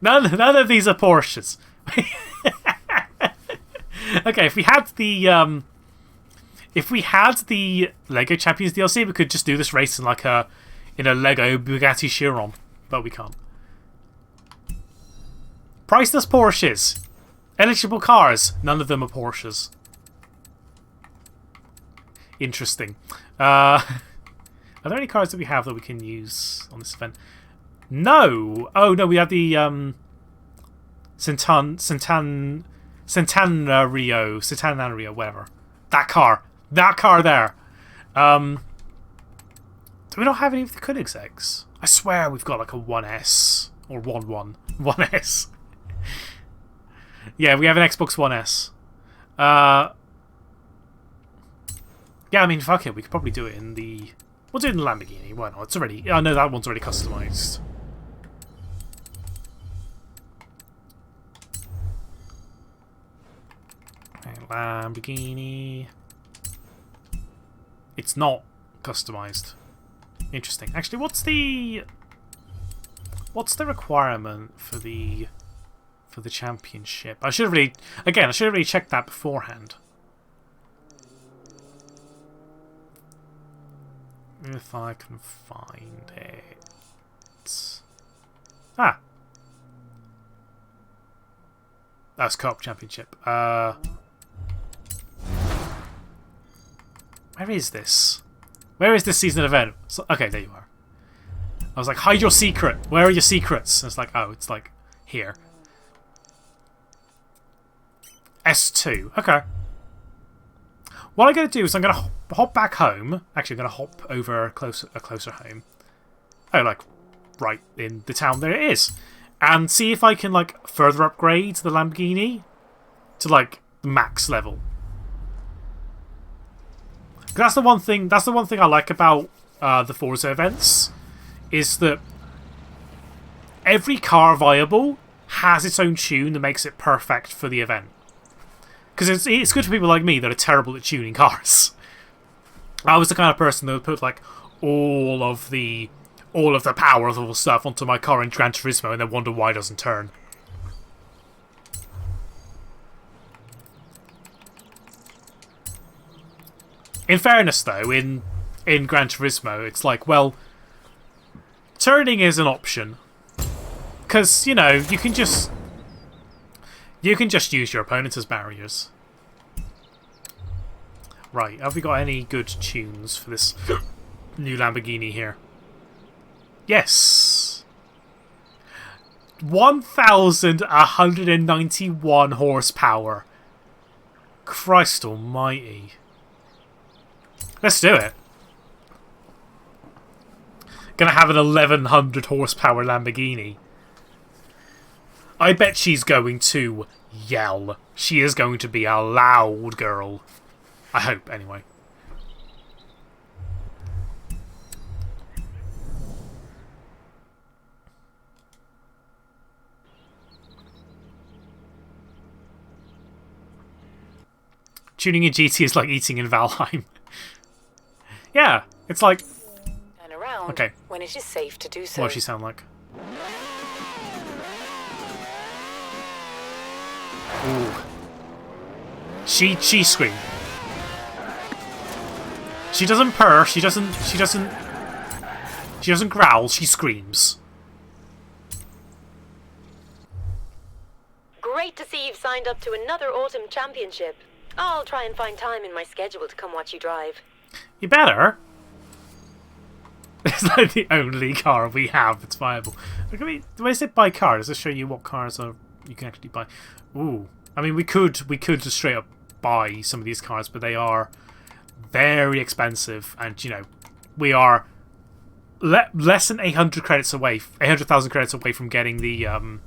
None of these are Porsches. Okay, if we had the Lego Champions DLC, we could just do this race in in a Lego Bugatti Chiron, but we can't. Priceless Porsches, eligible cars. None of them are Porsches. Interesting. Are there any cars that we have that we can use on this event? No. Oh no, we have the Centenario, whatever. That car there. Do we not have any of the Koenigseggs? I swear we've got like a 1S or 1S. Yeah, we have an Xbox One S. Yeah, I mean, fuck it. We could probably do it in the. We'll do it in the Lamborghini. Why not? It's already. I know that one's already customized. Lamborghini. It's not customized. Interesting. Actually, what's the requirement for the championship? I should have really checked that beforehand. If I can find it. Ah. That's Co-op Championship. Where is this? Where is this season event? So, okay, there you are. I was like, hide your secret. Where are your secrets? And it's like, oh, it's like here. S2. Okay. What I'm going to do is I'm going to hop back home. Actually, I'm going to hop over a closer home. Oh, like right in the town there it is. And see if I can like further upgrade the Lamborghini to like max level. That's the one thing I like about the Forza events, is that every car viable has its own tune that makes it perfect for the event. Because it's good for people like me that are terrible at tuning cars. I was the kind of person that would put like all of the powerful stuff onto my car in Gran Turismo and then wonder why it doesn't turn. In fairness, though, in Gran Turismo, it's like, well, turning is an option, because you know you can just use your opponents as barriers. Right, have we got any good tunes for this new Lamborghini here? Yes, 1,191 horsepower. Christ Almighty. Let's do it. Gonna have an 1,100 horsepower Lamborghini. I bet she's going to yell. She is going to be a loud girl. I hope, anyway. Tuning in GT is like eating in Valheim. Yeah, it's like... Turn around okay. when it is safe to do so. What does she sound like? Ooh. She screamed. She doesn't purr, she doesn't growl, she screams. Great to see you've signed up to another autumn championship. I'll try and find time in my schedule to come watch you drive. You better. It's like the only car we have that's viable. Look at me. When I say buy car, does it show you what cars you can actually buy? Ooh. I mean, we could just straight up buy some of these cars, but they are very expensive, and you know, we are less than 800 credits away, 800,000 credits away from getting the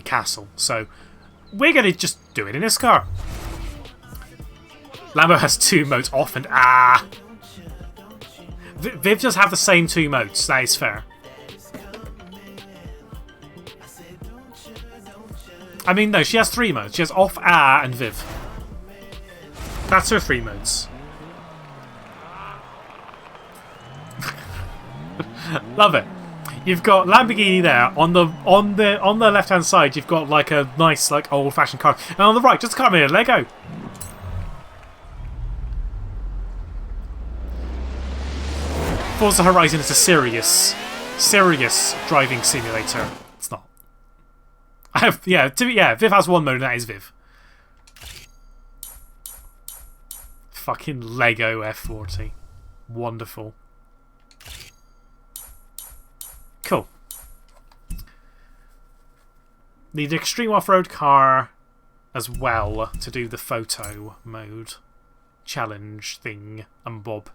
castle. So we're gonna just do it in this car. Lambo has 2 modes, off and Viv does have the same 2 modes. That is fair. I mean, no, she has 3 modes. She has off, and Viv. That's her 3 modes. Love it. You've got Lamborghini there on the left hand side. You've got like a nice like old fashioned car, and on the right, just come here, Lego. Forza Horizon is a serious driving simulator. It's not. Viv has 1 mode, and that is Viv. Fucking Lego F40. Wonderful. Cool. Need an extreme off-road car as well to do the photo mode challenge thing and bob.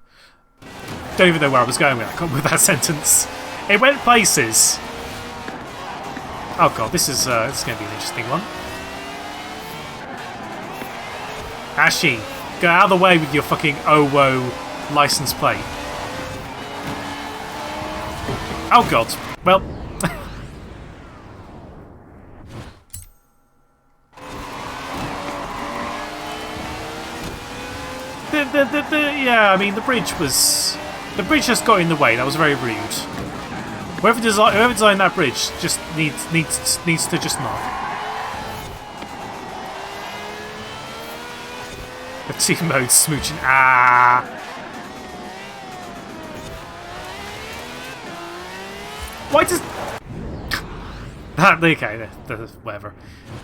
Don't even know where I was going with that sentence. It went places. Oh god, this is going to be an interesting one. Ashi, get out of the way with your fucking OWO license plate. Oh god. Well. Yeah, I mean the bridge just got in the way. That was very rude. Whoever designed that bridge just needs to just not. The 2 modes smooching. Why does... okay, whatever.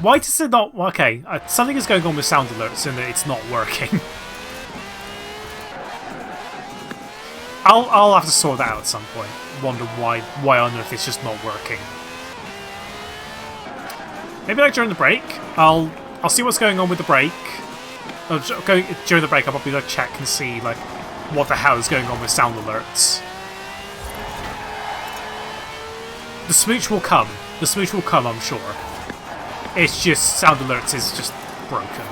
Why does it not... Okay, something is going on with sound alerts and it's not working. I'll have to sort that out at some point. Wonder why on earth it's just not working. Maybe like during the break, I'll see what's going on with the break. During the break, I'll probably like check and see like what the hell is going on with sound alerts. The smooch will come. The smooch will come, I'm sure. It's just sound alerts is just broken.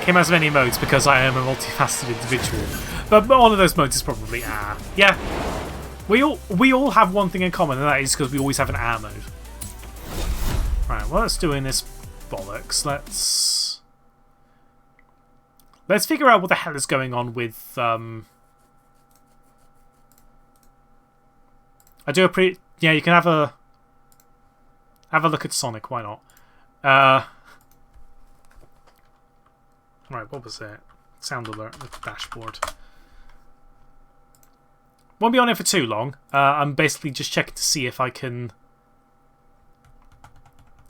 Came as many modes because I am a multifaceted individual. But one of those modes is probably Yeah. We all have one thing in common, and that is because we always have an mode. Right, well, let's do in this bollocks. Let's figure out what the hell is going on with I do a yeah, you can have a look at Sonic, why not? Right, what was it? Sound alert, the dashboard. Won't be on it for too long. I'm basically just checking to see if I can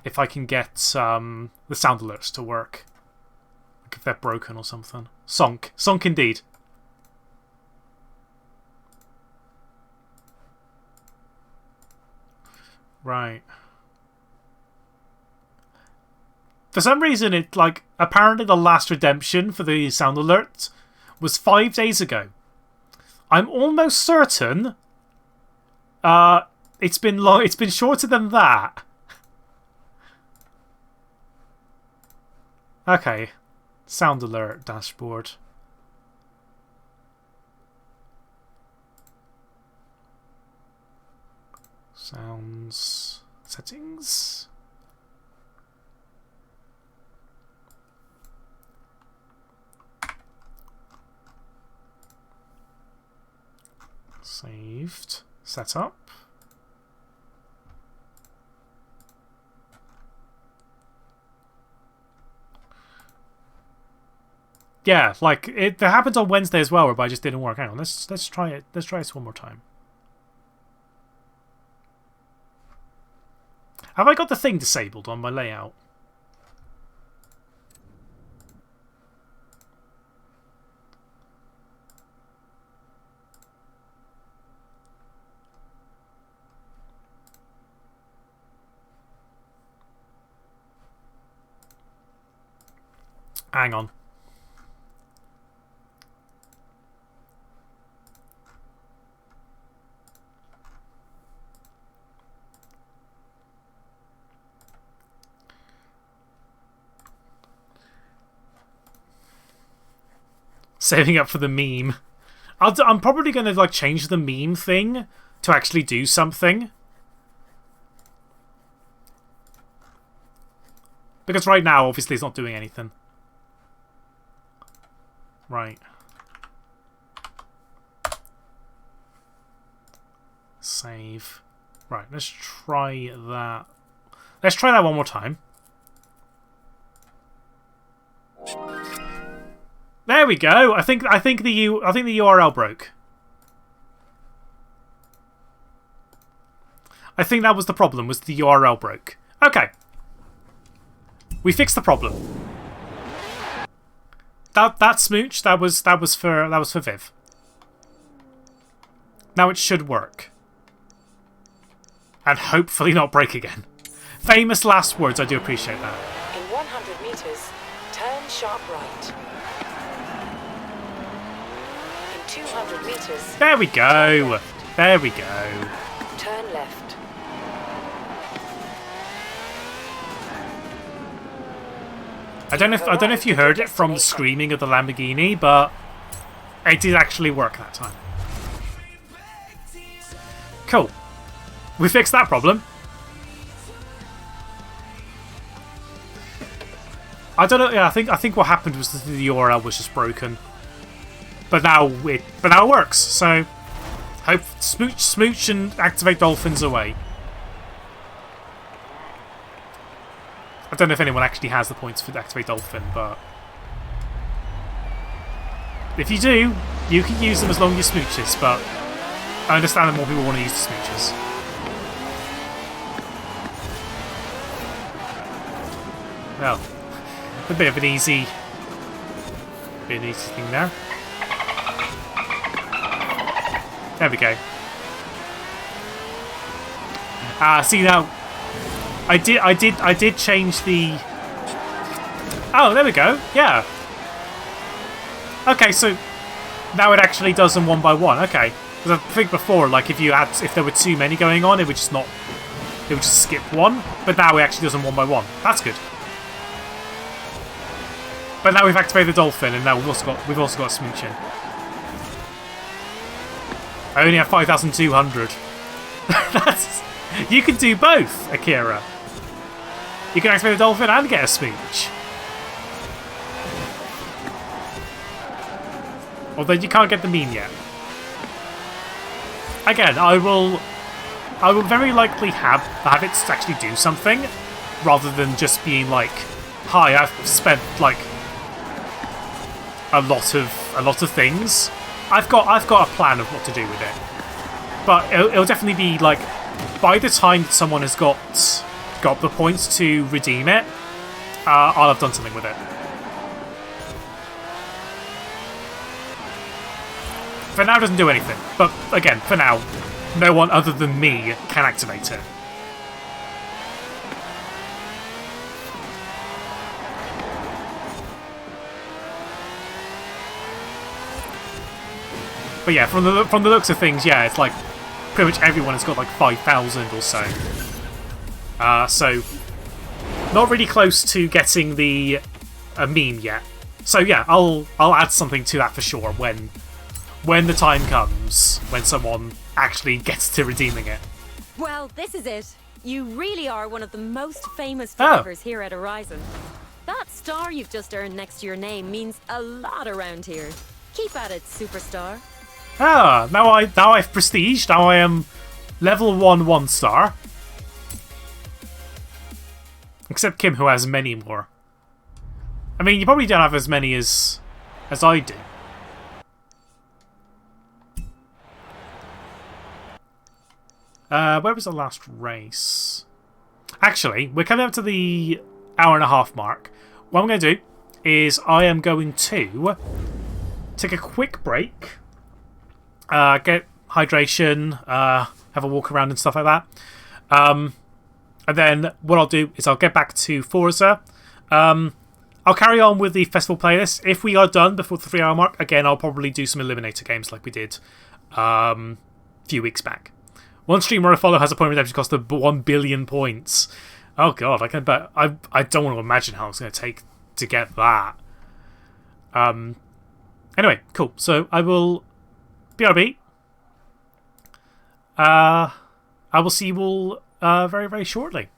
get the sound alerts to work. Like if they're broken or something. Sonk indeed. Right. For some reason, apparently the last redemption for the sound alert was 5 days ago. I'm almost certain it's been shorter than that. Okay. Sound alert dashboard. Sounds settings. Saved. Set up. Yeah, like it happened on Wednesday as well, but I just didn't work. Hang on, let's try it. Let's try this one more time. Have I got the thing disabled on my layout? Hang on. Saving up for the meme. I'm probably going to like change the meme thing to actually do something. Because right now, obviously, it's not doing anything. Right. Save. Right, let's try that. Let's try that one more time. There we go. I think the URL broke. I think that was the problem. Was the URL broke? Okay. We fixed the problem. That smooch that was for Viv. Now it should work. And hopefully not break again. Famous last words, I do appreciate that. In 100 meters, turn sharp right. In 200 meters... There we go! There we go. Turn left. I don't know if you heard it from the screaming of the Lamborghini, but it did actually work that time. Cool. We fixed that problem. I don't know. Yeah, I think what happened was that the URL was just broken, but now it works. So, hope smooch and activate dolphins away. I don't know if anyone actually has the points for activate dolphin, but if you do, you can use them as long as you smooches. But I understand that more people want to use the smooches. Well, a bit of an easy thing there. There we go. See now, I did change the. Oh, there we go. Yeah. Okay, so now it actually does them one by one. Okay, because I think before, like if there were too many going on, it would just skip one. But now it actually does them one by one. That's good. But now we've activated the dolphin, and now we've also got smooching. I only have 5,200. You can do both, Akira. You can activate the dolphin and get a smooch. Although you can't get the meme yet. Again, I will very likely have it actually do something, rather than just being like, "Hi, I've spent like a lot of things." I've got a plan of what to do with it, but it'll definitely be like by the time someone has got the points to redeem it, I'll have done something with it. For now, it doesn't do anything. But again, for now, no one other than me can activate it. But yeah, from the looks of things, yeah, it's like pretty much everyone has got like 5,000 or so. So not really close to getting a meme yet. So yeah, I'll add something to that for sure when the time comes, when someone actually gets to redeeming it. Well, this is it. You really are one of the most famous drivers here at Horizon. That star you've just earned next to your name means a lot around here. Keep at it, superstar. Now I've prestige. Now I am level 1 star. Except Kim, who has many more. I mean, you probably don't have as many as I do. Where was the last race? Actually, we're coming up to the hour-and-a-half mark. What I'm going to do is I am going to take a quick break, get hydration, have a walk around and stuff like that. And then what I'll do is I'll get back to Forza. I'll carry on with the festival playlist. If we are done before the 3-hour mark, again, I'll probably do some Eliminator games like we did a few weeks back. One streamer I follow has a point redemption cost of 1 billion points. Oh god, I can bet. I don't want to imagine how it's going to take to get that. Anyway, cool. So I will BRB. I will see you all very, very shortly.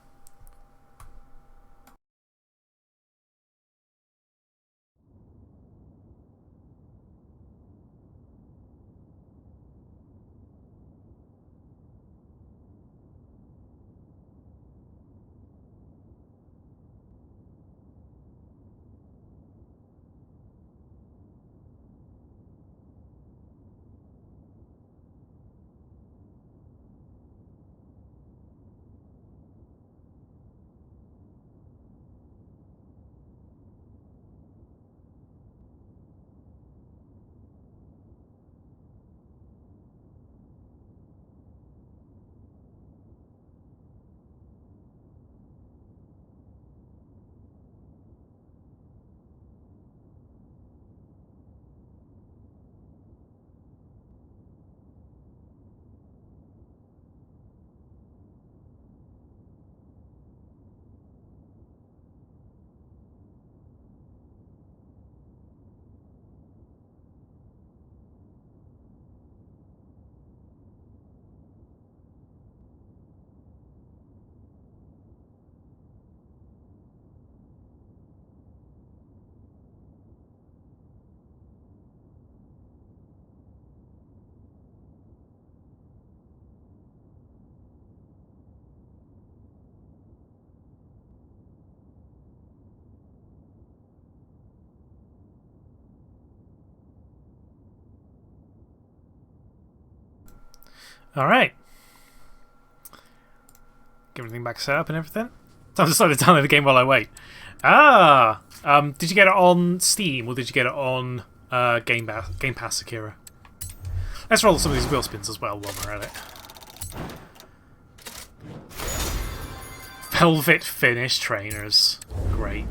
Alright. Get everything back set up and everything. Time to start to download the game while I wait. Did you get it on Steam or did you get it on Game Pass Akira? Let's roll some of these wheel spins as well while we're at it. Velvet Finish trainers. Great.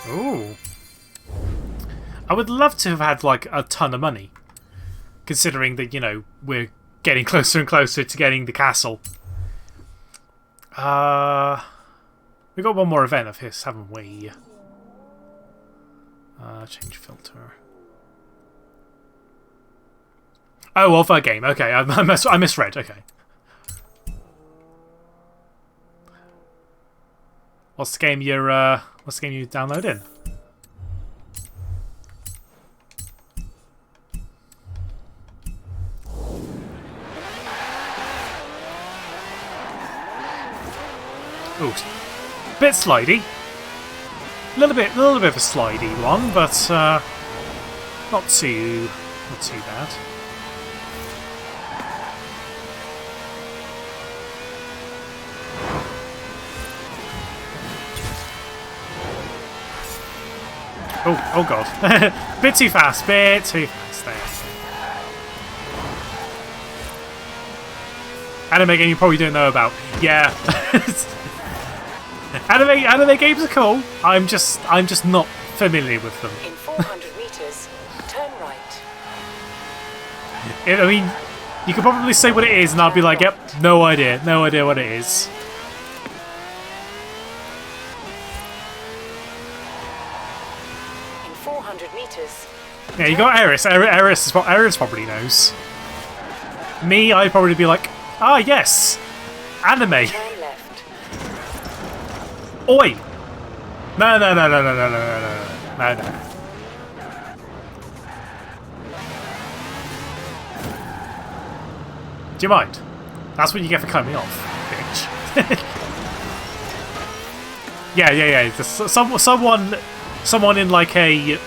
Ooh. I would love to have had, like, a ton of money. Considering that, you know, we're getting closer and closer to getting the castle. We got one more event of his, haven't we? Change filter. Oh, of a game. Okay, I misread. Okay. What's the game you're downloading? Ooh, bit slidey. A little bit of a slidey one, but not too bad. Oh god. Bit too fast there. Anime game you probably don't know about. Yeah. Anime games are cool. I'm just not familiar with them. In 400 meters, turn right. I mean, you could probably say what it is and I'll be like, yep, no idea what it is. In 400 meters. Yeah, you got Eris. Eris probably knows. Me, I'd probably be like, ah, yes, anime. Turn left. Oi! No. Do you mind? That's what you get for cutting me off, bitch. Yeah. Someone in like a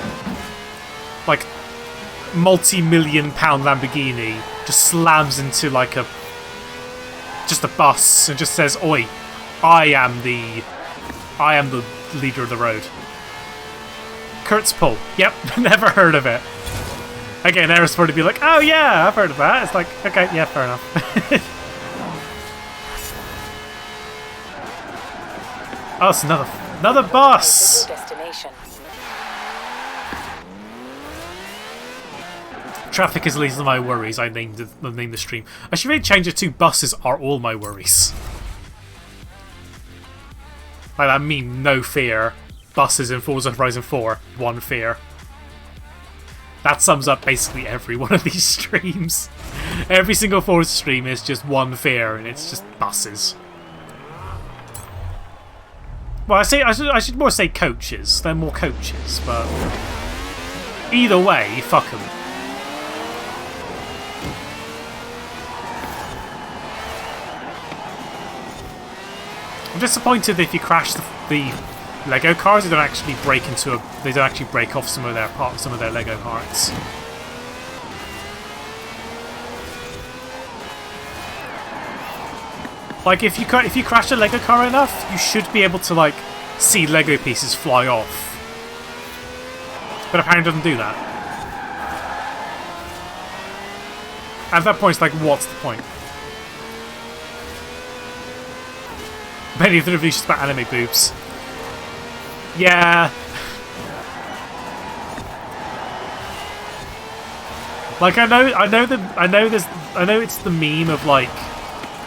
multi-million-pound Lamborghini just slams into like just a bus and just says, "Oi, I am the leader of the road." Kurt's Pull. Yep, never heard of it. Again, Eris to be like, "Oh yeah, I've heard of that." It's like, okay, yeah, fair enough. Oh, it's another bus! Destination. Traffic is least of my worries. I named the stream. I should really change it to buses are all my worries. Like that meme, no fear. Buses in Forza Horizon 4, one fear. That sums up basically every one of these streams. Every single Forza stream is just one fear, and it's just buses. Well, I should more say coaches. They're more coaches, but either way, fuck them. I'm disappointed that if you crash the Lego cars, they don't actually break off some of their parts, some of their Lego parts. Like if you crash a Lego car enough, you should be able to like see Lego pieces fly off. But apparently it doesn't do that. At that point, it's like, what's the point? Many of the reviews just about anime boobs. Yeah. Like I know it's the meme of like,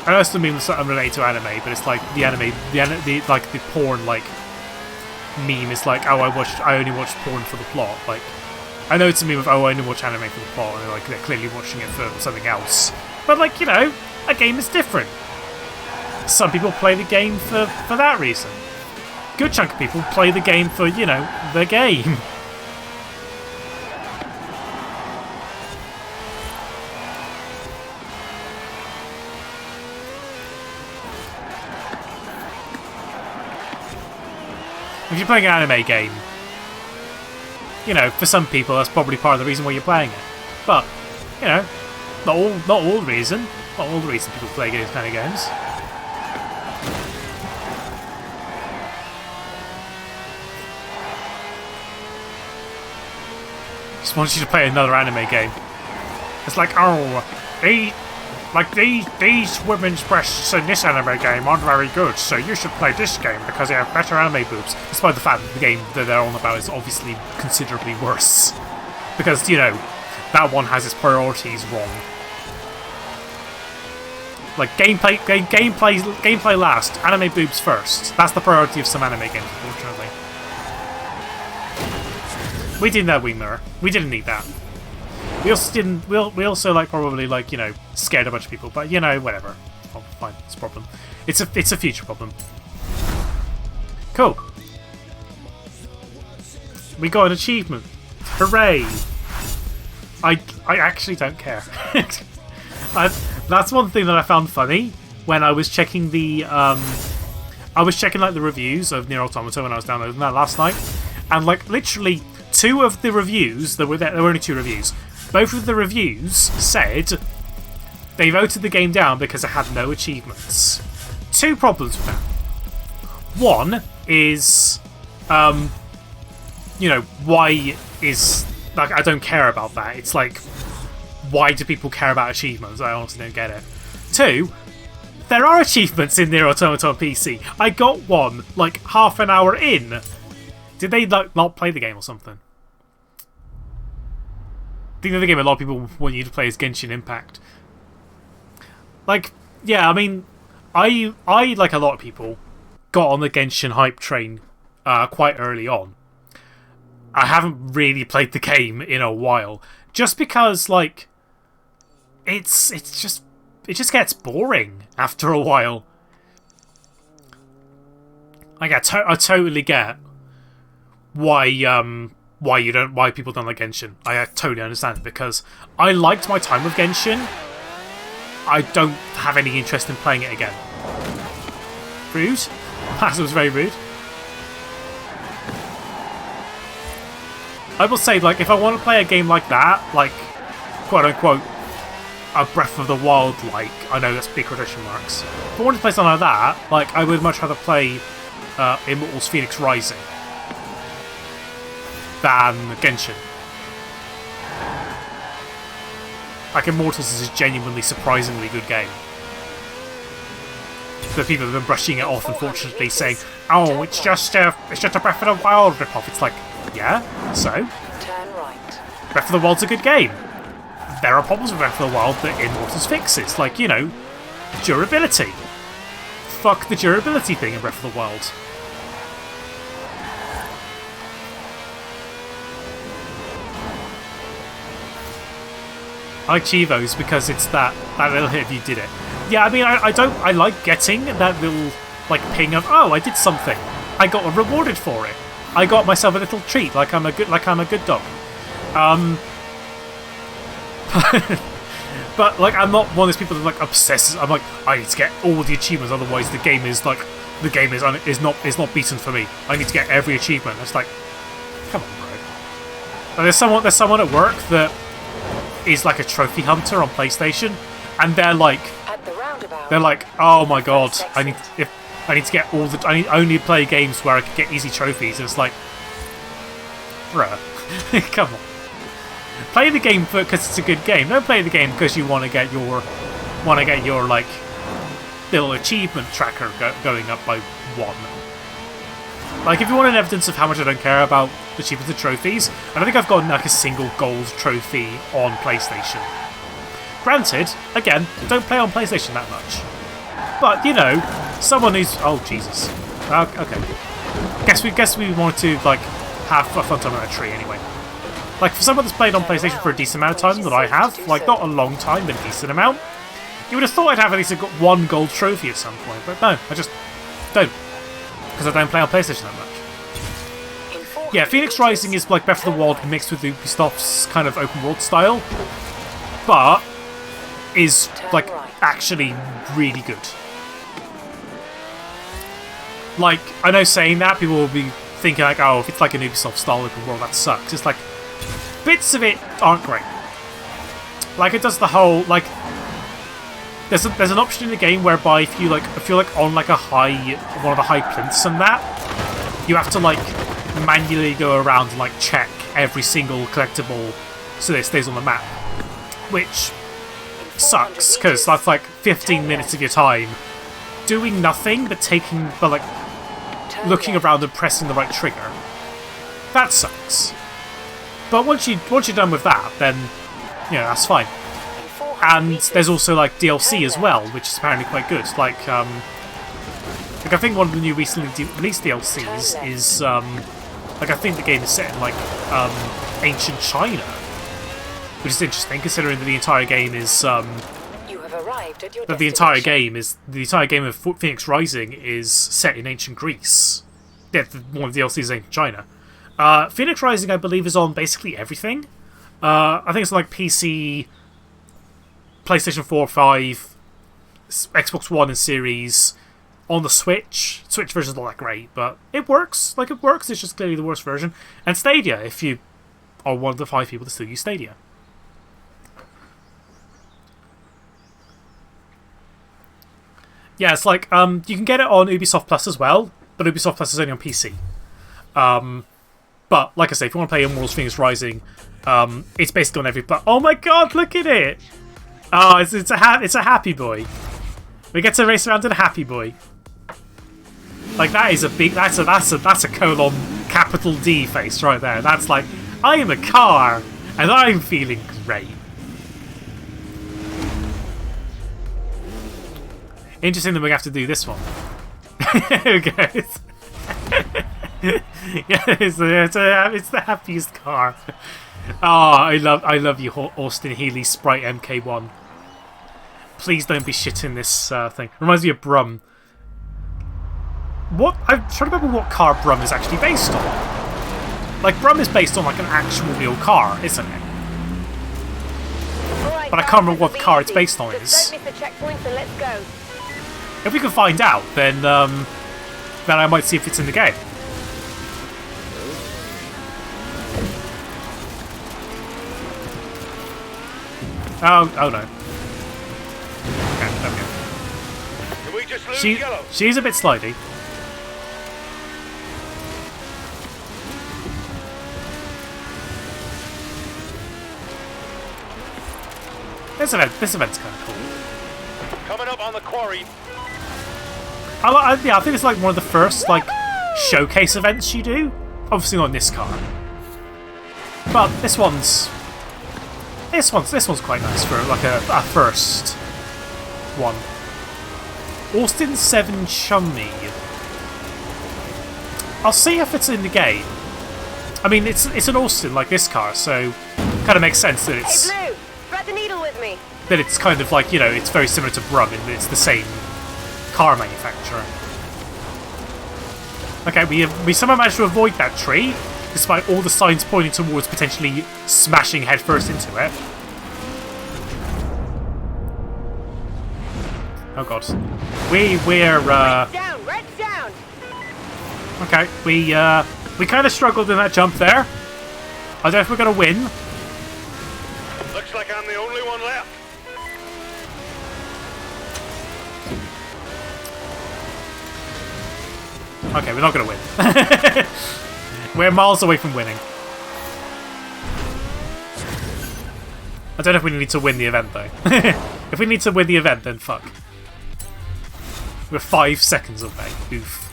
I know it's the meme that's unrelated to anime, but it's like the porn like meme is like, oh, I only watched porn for the plot. Like, I know it's a meme of, oh, I only watch anime for the plot, and like they're clearly watching it for something else. But like, you know, a game is different. Some people play the game for that reason. Good chunk of people play the game for, you know, the game. If you're playing an anime game, you know, for some people that's probably part of the reason why you're playing it. But, you know, not all the reason. Not all the reason people play these kind of games. Just wants you to play another anime game. It's like, oh, these women's breasts in this anime game aren't very good, so you should play this game because they have better anime boobs. Despite the fact that the game that they're on about is obviously considerably worse. Because, you know, that one has its priorities wrong. Like, gameplay last, anime boobs first. That's the priority of some anime games, unfortunately. We didn't have wing mirror. We didn't need that. We also didn't. We also like probably like, you know, scared a bunch of people. But you know, whatever. Oh, fine. It's a problem. It's a future problem. Cool. We got an achievement. Hooray! I actually don't care. That's one thing that I found funny when I was checking the like the reviews of Nier Automata when I was downloading that last night, and like literally two of the reviews there were only two reviews. Both of the reviews said they voted the game down because it had no achievements. Two problems with that. One is, you know, why is like I don't care about that. It's like, why do people care about achievements? I honestly don't get it. Two, there are achievements in Nier Automata on PC. I got one like half an hour in. Did they like not play the game or something? The other game a lot of people want you to play is Genshin Impact. Like, yeah, I mean, I like a lot of people got on the Genshin hype train quite early on. I haven't really played the game in a while, just because like it just gets boring after a while. Like I totally get why people don't like Genshin. I totally understand it, because I liked my time with Genshin. I don't have any interest in playing it again. Rude? That was very rude. I will say, like, if I want to play a game like that, like, quote unquote, a Breath of the Wild, like, I know that's big quotation marks. If I wanted to play something like that, like, I would much rather play Immortals Phoenix Rising than Genshin. Like, Immortals is a genuinely surprisingly good game. The people have been brushing it off, unfortunately, saying, "Oh, it's just a Breath of the Wild ripoff." It's like, yeah, so Turn right. Breath of the Wild's a good game. There are problems with Breath of the Wild that Immortals fixes, like, you know, durability. Fuck the durability thing in Breath of the Wild. I like Chivos because it's that little hit if you did it. Yeah, I mean, I like getting that little, like, ping of, oh, I did something. I got rewarded for it. I got myself a little treat, like I'm a good dog. But like, I'm not one of those people that like obsesses. I'm like, I need to get all the achievements, otherwise the game is not beaten for me. I need to get every achievement. It's like, come on, bro. And there's someone at work that is like a trophy hunter on PlayStation, and they're like, oh my god, I need to get all the. I only play games where I can get easy trophies. And it's like, bruh, come on. Play the game because it's a good game. Don't play the game because you want to get your like little achievement tracker going up by 1. Like, if you want an evidence of how much I don't care about achievements and trophies, I don't think I've gotten like a single gold trophy on PlayStation. Granted, again, don't play on PlayStation that much. But you know, someone who's Jesus. Okay. Guess we wanted to like have a fun time on a tree anyway. Like, for someone that's played on PlayStation for a decent amount of time that I have, like, not a long time, but a decent amount, you would have thought I'd have at least got 1 gold trophy at some point, but no, I just don't. Because I don't play on PlayStation that much. Yeah, Phoenix Rising is like Breath of the Wild mixed with Ubisoft's kind of open world style, but is, like, actually really good. Like, I know saying that, people will be thinking, like, oh, if it's like an Ubisoft style open world, that sucks. It's like, bits of it aren't great. Like, it does the whole, like, there's an option in the game whereby if you're like on like one of the high plinths and that, you have to like manually go around and like check every single collectible so that it stays on the map, which sucks because that's like 15 minutes of your time doing nothing but looking around and pressing the right trigger. That sucks. But once you're done with that, then, you know, that's fine. And there's also, like, DLC as well, which is apparently quite good. Like I think one of the new recently released DLCs is, like, I think the game is set in, like, ancient China. Which is interesting, considering that the entire game is, the entire game of Phoenix Rising is set in ancient Greece. Yeah, one of the DLCs is ancient China. Phoenix Rising, I believe, is on basically everything. I think it's on like PC, PlayStation 4, 5, Xbox One and Series, on the Switch. Switch version's not that great, but it works. Like, it works, it's just clearly the worst version. And Stadia, if you are one of the 5 people that still use Stadia. Yeah, it's like, you can get it on Ubisoft Plus as well, but Ubisoft Plus is only on PC. But, like I say, if you want to play Immortals Phoenix Rising, it's basically on every... Oh my god, look at it! Oh, it's a happy boy. We get to race around in a happy boy. Like, that is a big... That's a colon capital D face right there. That's like, I am a car, and I'm feeling great. Interesting that we have to do this one. There we go. Yeah, it's the happiest car. Oh, I love you, Austin Healy Sprite MK1. Please don't be shitting this thing. Reminds me of Brum. What? I'm trying to remember what car Brum is actually based on. Like, Brum is based on like an actual real car, isn't it? But I can't remember what car it's based on is. If we can find out, then I might see if it's in the game. Oh no. Okay. Can we just lose yellow? She's a bit slidey. This event's kind of cool. Coming up on the quarry. Yeah, I think it's like one of the first like showcase events you do. Obviously not in this car, but this one's quite nice for like a first one. Austin 7 Chummy. I'll see if it's in the game. I mean, it's an Austin like this car, so kind of makes sense that it's. Hey Blue, thread the needle with me. That it's kind of like, you know, it's very similar to Brum in that it's the same car manufacturer. Okay, we somehow managed to avoid that tree, despite all the signs pointing towards potentially smashing headfirst into it. Oh god. We're Red's down, red's down. okay, we kind of struggled in that jump there. I don't know if we're gonna win. Looks like I'm the only one left. Okay, we're not gonna win. We're miles away from winning. I don't know if we need to win the event though. If we need to win the event, then fuck. We're 5 seconds away. Oof.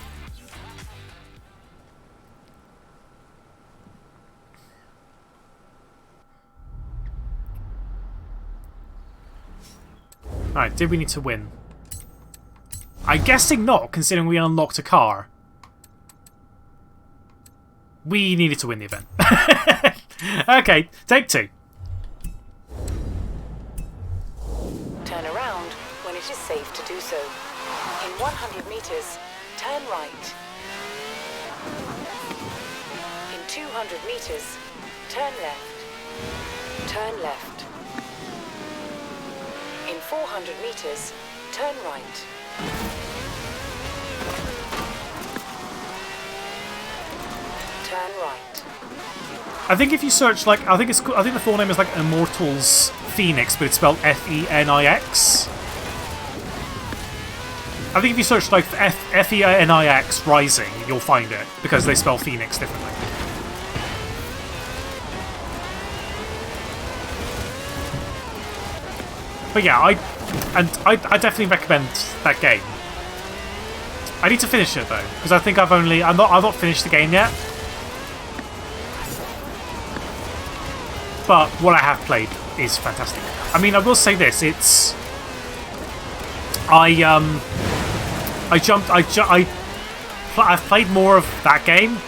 Alright, did we need to win? I'm guessing not, considering we unlocked a car. We needed to win the event. Okay, take 2. Turn around when it is safe to do so. In 100 meters, turn right. In 200 meters, turn left. Turn left. In 400 meters, turn right. Turn right. I think if you search like, I think the full name is like Immortals Phoenix, but it's spelled F-E-N-I-X. I think if you search like F-E-N-I-X Rising, you'll find it, because they spell Phoenix differently. But yeah, I definitely recommend that game. I need to finish it though, because I think I've not finished the game yet. But what I have played is fantastic. I mean, I will say this: I've played more of that game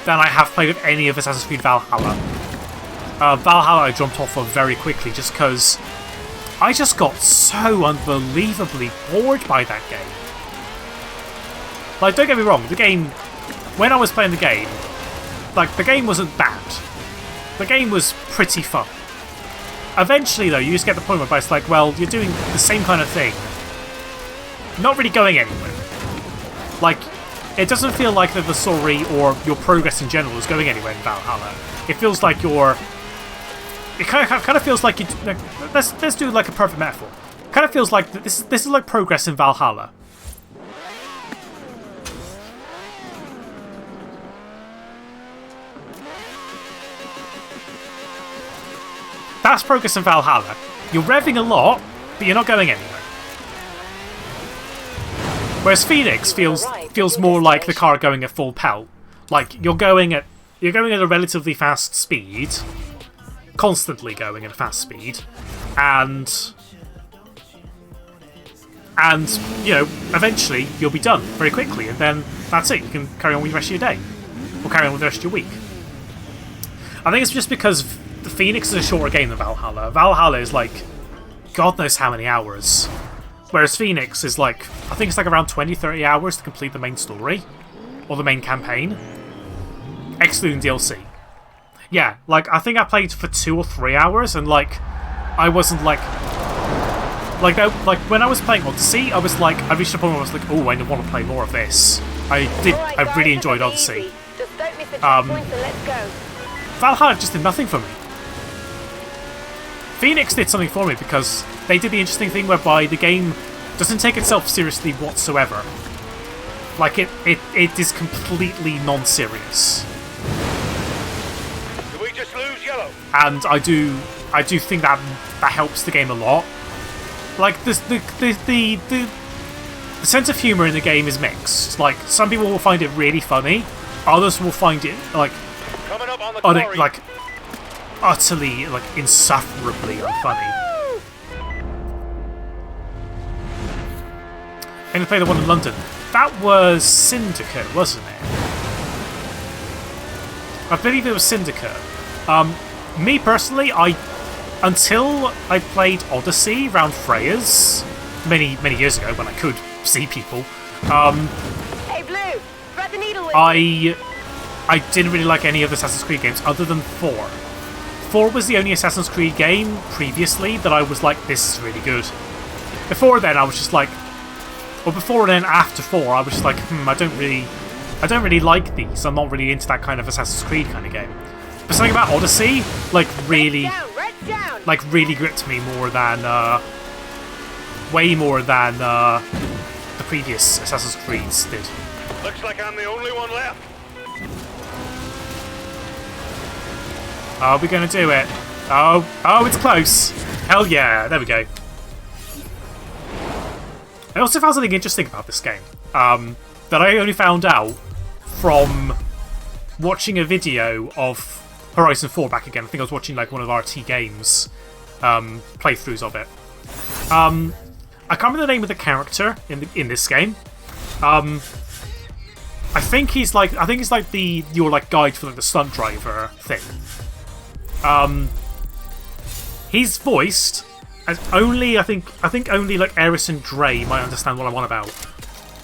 than I have played of any of Assassin's Creed Valhalla. Valhalla I jumped off of very quickly just because I just got so unbelievably bored by that game. Like, don't get me wrong, the game, when I was playing the game, like, the game wasn't bad. The game was pretty fun. Eventually, though, you just get the point where it's like, well, you're doing the same kind of thing. Not really going anywhere. Like, it doesn't feel like that the story or your progress in general is going anywhere in Valhalla. It feels like you're... It kind of feels like you... Let's do like a perfect metaphor. It kind of feels like this is like progress in Valhalla. That's progress in Valhalla. You're revving a lot, but you're not going anywhere. Whereas Phoenix feels more like the car going at full pelt. Like you're going at a relatively fast speed, constantly going at a fast speed, and you know, eventually you'll be done very quickly, and then that's it. You can carry on with the rest of your day, or carry on with the rest of your week. I think it's just because the Phoenix is a shorter game than Valhalla. Valhalla is like, God knows how many hours. Whereas Phoenix is like, I think it's like around 20-30 hours to complete the main story. Or the main campaign. Excluding DLC. Yeah, like, I think I played for 2 or 3 hours, and like, I wasn't like... Like when I was playing Odyssey, I was like, I reached a point where I was like, oh, I want to play more of this. I really enjoyed Odyssey. Just don't miss the checkpoint, so let's go. Valhalla just did nothing for me. Phoenix did something for me because they did the interesting thing whereby the game doesn't take itself seriously whatsoever. Like, it is completely non-serious. Did we just lose yellow? And I do think that helps the game a lot. Like, the the sense of humour in the game is mixed. Like, some people will find it really funny, others will find it like utterly, like, insufferably unfunny. I'm going to play the one in London. That was Syndicate, wasn't it? I believe it was Syndicate. Me personally, until I played Odyssey around Freya's many years ago when I could see people, Hey, Blue, thread the needle with I didn't really like any of the Assassin's Creed games other than 4. 4 was the only Assassin's Creed game previously that I was like, this is really good. Before then, I was just like, or before and then after 4, I was just like, I don't really like these. I'm not really into that kind of Assassin's Creed kind of game. But something about Odyssey, like, really gripped me more than, way more than the previous Assassin's Creeds did. Looks like I'm the only one left. Are we gonna do it? Oh, it's close. Hell yeah, there we go. I also found something interesting about this game that I only found out from watching a video of Horizon 4 back again. I think I was watching like one of RT Games playthroughs of it. I can't remember the name of the character in this game. I think he's like your like guide for like, the stunt driver thing. He's voiced as only I think only like Eris and Dre might understand what I'm on about.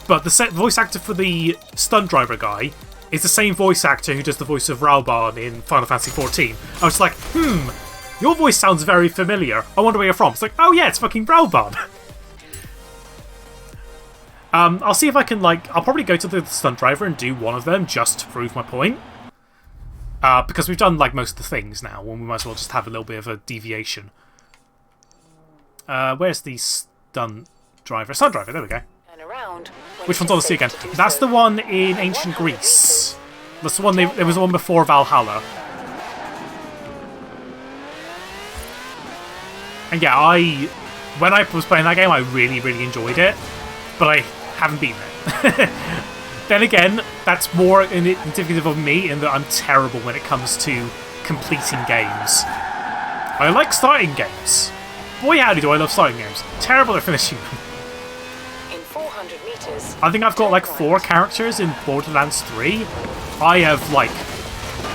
But the voice actor for the stunt driver guy is the same voice actor who does the voice of Raoban in Final Fantasy XIV. I was like, your voice sounds very familiar. I wonder where you're from. It's like, oh yeah, it's fucking Raoban. I'll see if I can I'll probably go to the stunt driver and do one of them just to prove my point. Because we've done like most of the things now, and we might as well just have a little bit of a deviation. Where's the stunt driver? Stunt driver, there we go. Which one's Odyssey again? That's the one in ancient Greece. That's the one. There was the one before Valhalla. And yeah, when I was playing that game, I really, really enjoyed it, but I haven't beaten it. Then again, that's more indicative of me in that I'm terrible when it comes to completing games. I like starting games. Boy howdy do I love starting games. Terrible at finishing them. In 400 meters. I think I've got like 4 characters in Borderlands 3. I have like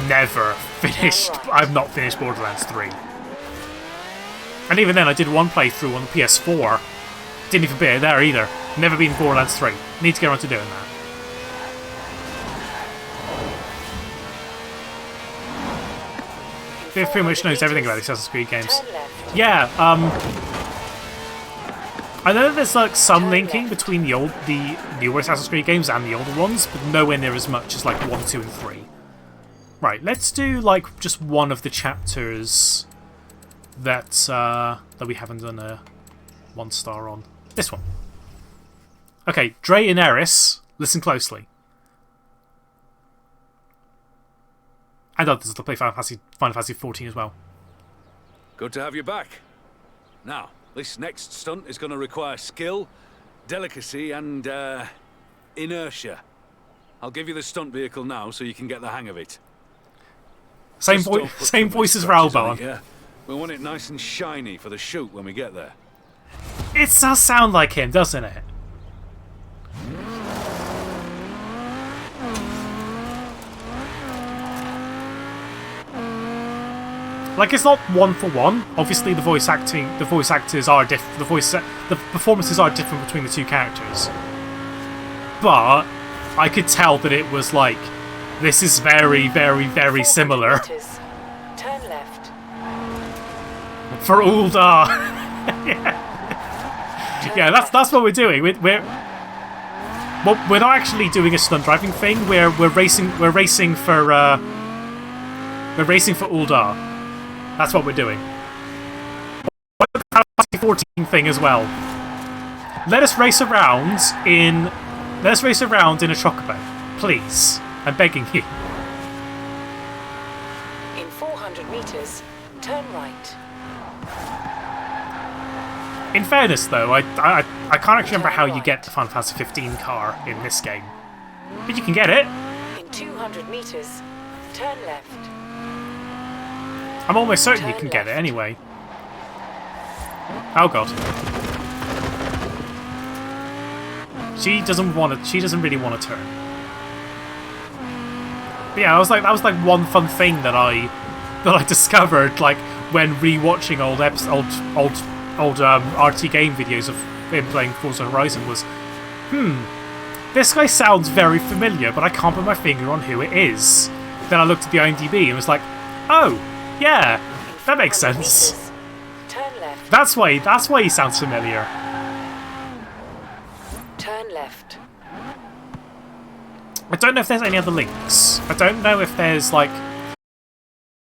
never finished. I've not finished Borderlands 3. And even then, I did one playthrough on the PS4. Didn't even beat it there either. Never been Borderlands 3. Need to get around to doing that. Viv pretty much knows everything about the Assassin's Creed games. Yeah, I know that there's like some linking between the newer Assassin's Creed games and the older ones, but nowhere near as much as like 1, 2, and 3. Right, let's do like just one of the chapters that we haven't done a 1-star on. This one. Okay, Dre and Eris, listen closely. And others to play Final Fantasy 14 as well. Good to have you back. Now, this next stunt is going to require skill, delicacy, and inertia. I'll give you the stunt vehicle now so you can get the hang of it. Same voice as Raoban. Yeah, we want it nice and shiny for the shoot when we get there. It does sound like him, doesn't it? Like, it's not one for one. Obviously, the voice actors are different. The performances are different between the two characters. But I could tell that it was like, this is very, very, very similar. Turn left. For Uldar. Yeah, that's what we're doing. We're not actually doing a stunt driving thing. We're racing for Uldar. That's what we're doing. The Final Fantasy 14 thing as well. Let us race around in a chocobo, please. I'm begging you. In 400 meters, turn right. In fairness, though, I can't actually remember how you get the Final Fantasy 15 car in this game. But you can get it. In 200 meters, turn left. I'm almost certain you can get it anyway. Oh god. She doesn't really want to turn. But yeah, that was like one fun thing that I discovered like when rewatching old RT game videos of him playing Forza Horizon was, this guy sounds very familiar, but I can't put my finger on who it is. Then I looked at the IMDb and was like, oh, yeah, that makes sense. Turn left. That's why he sounds familiar. Turn left. I don't know if there's any other links. I don't know if there's like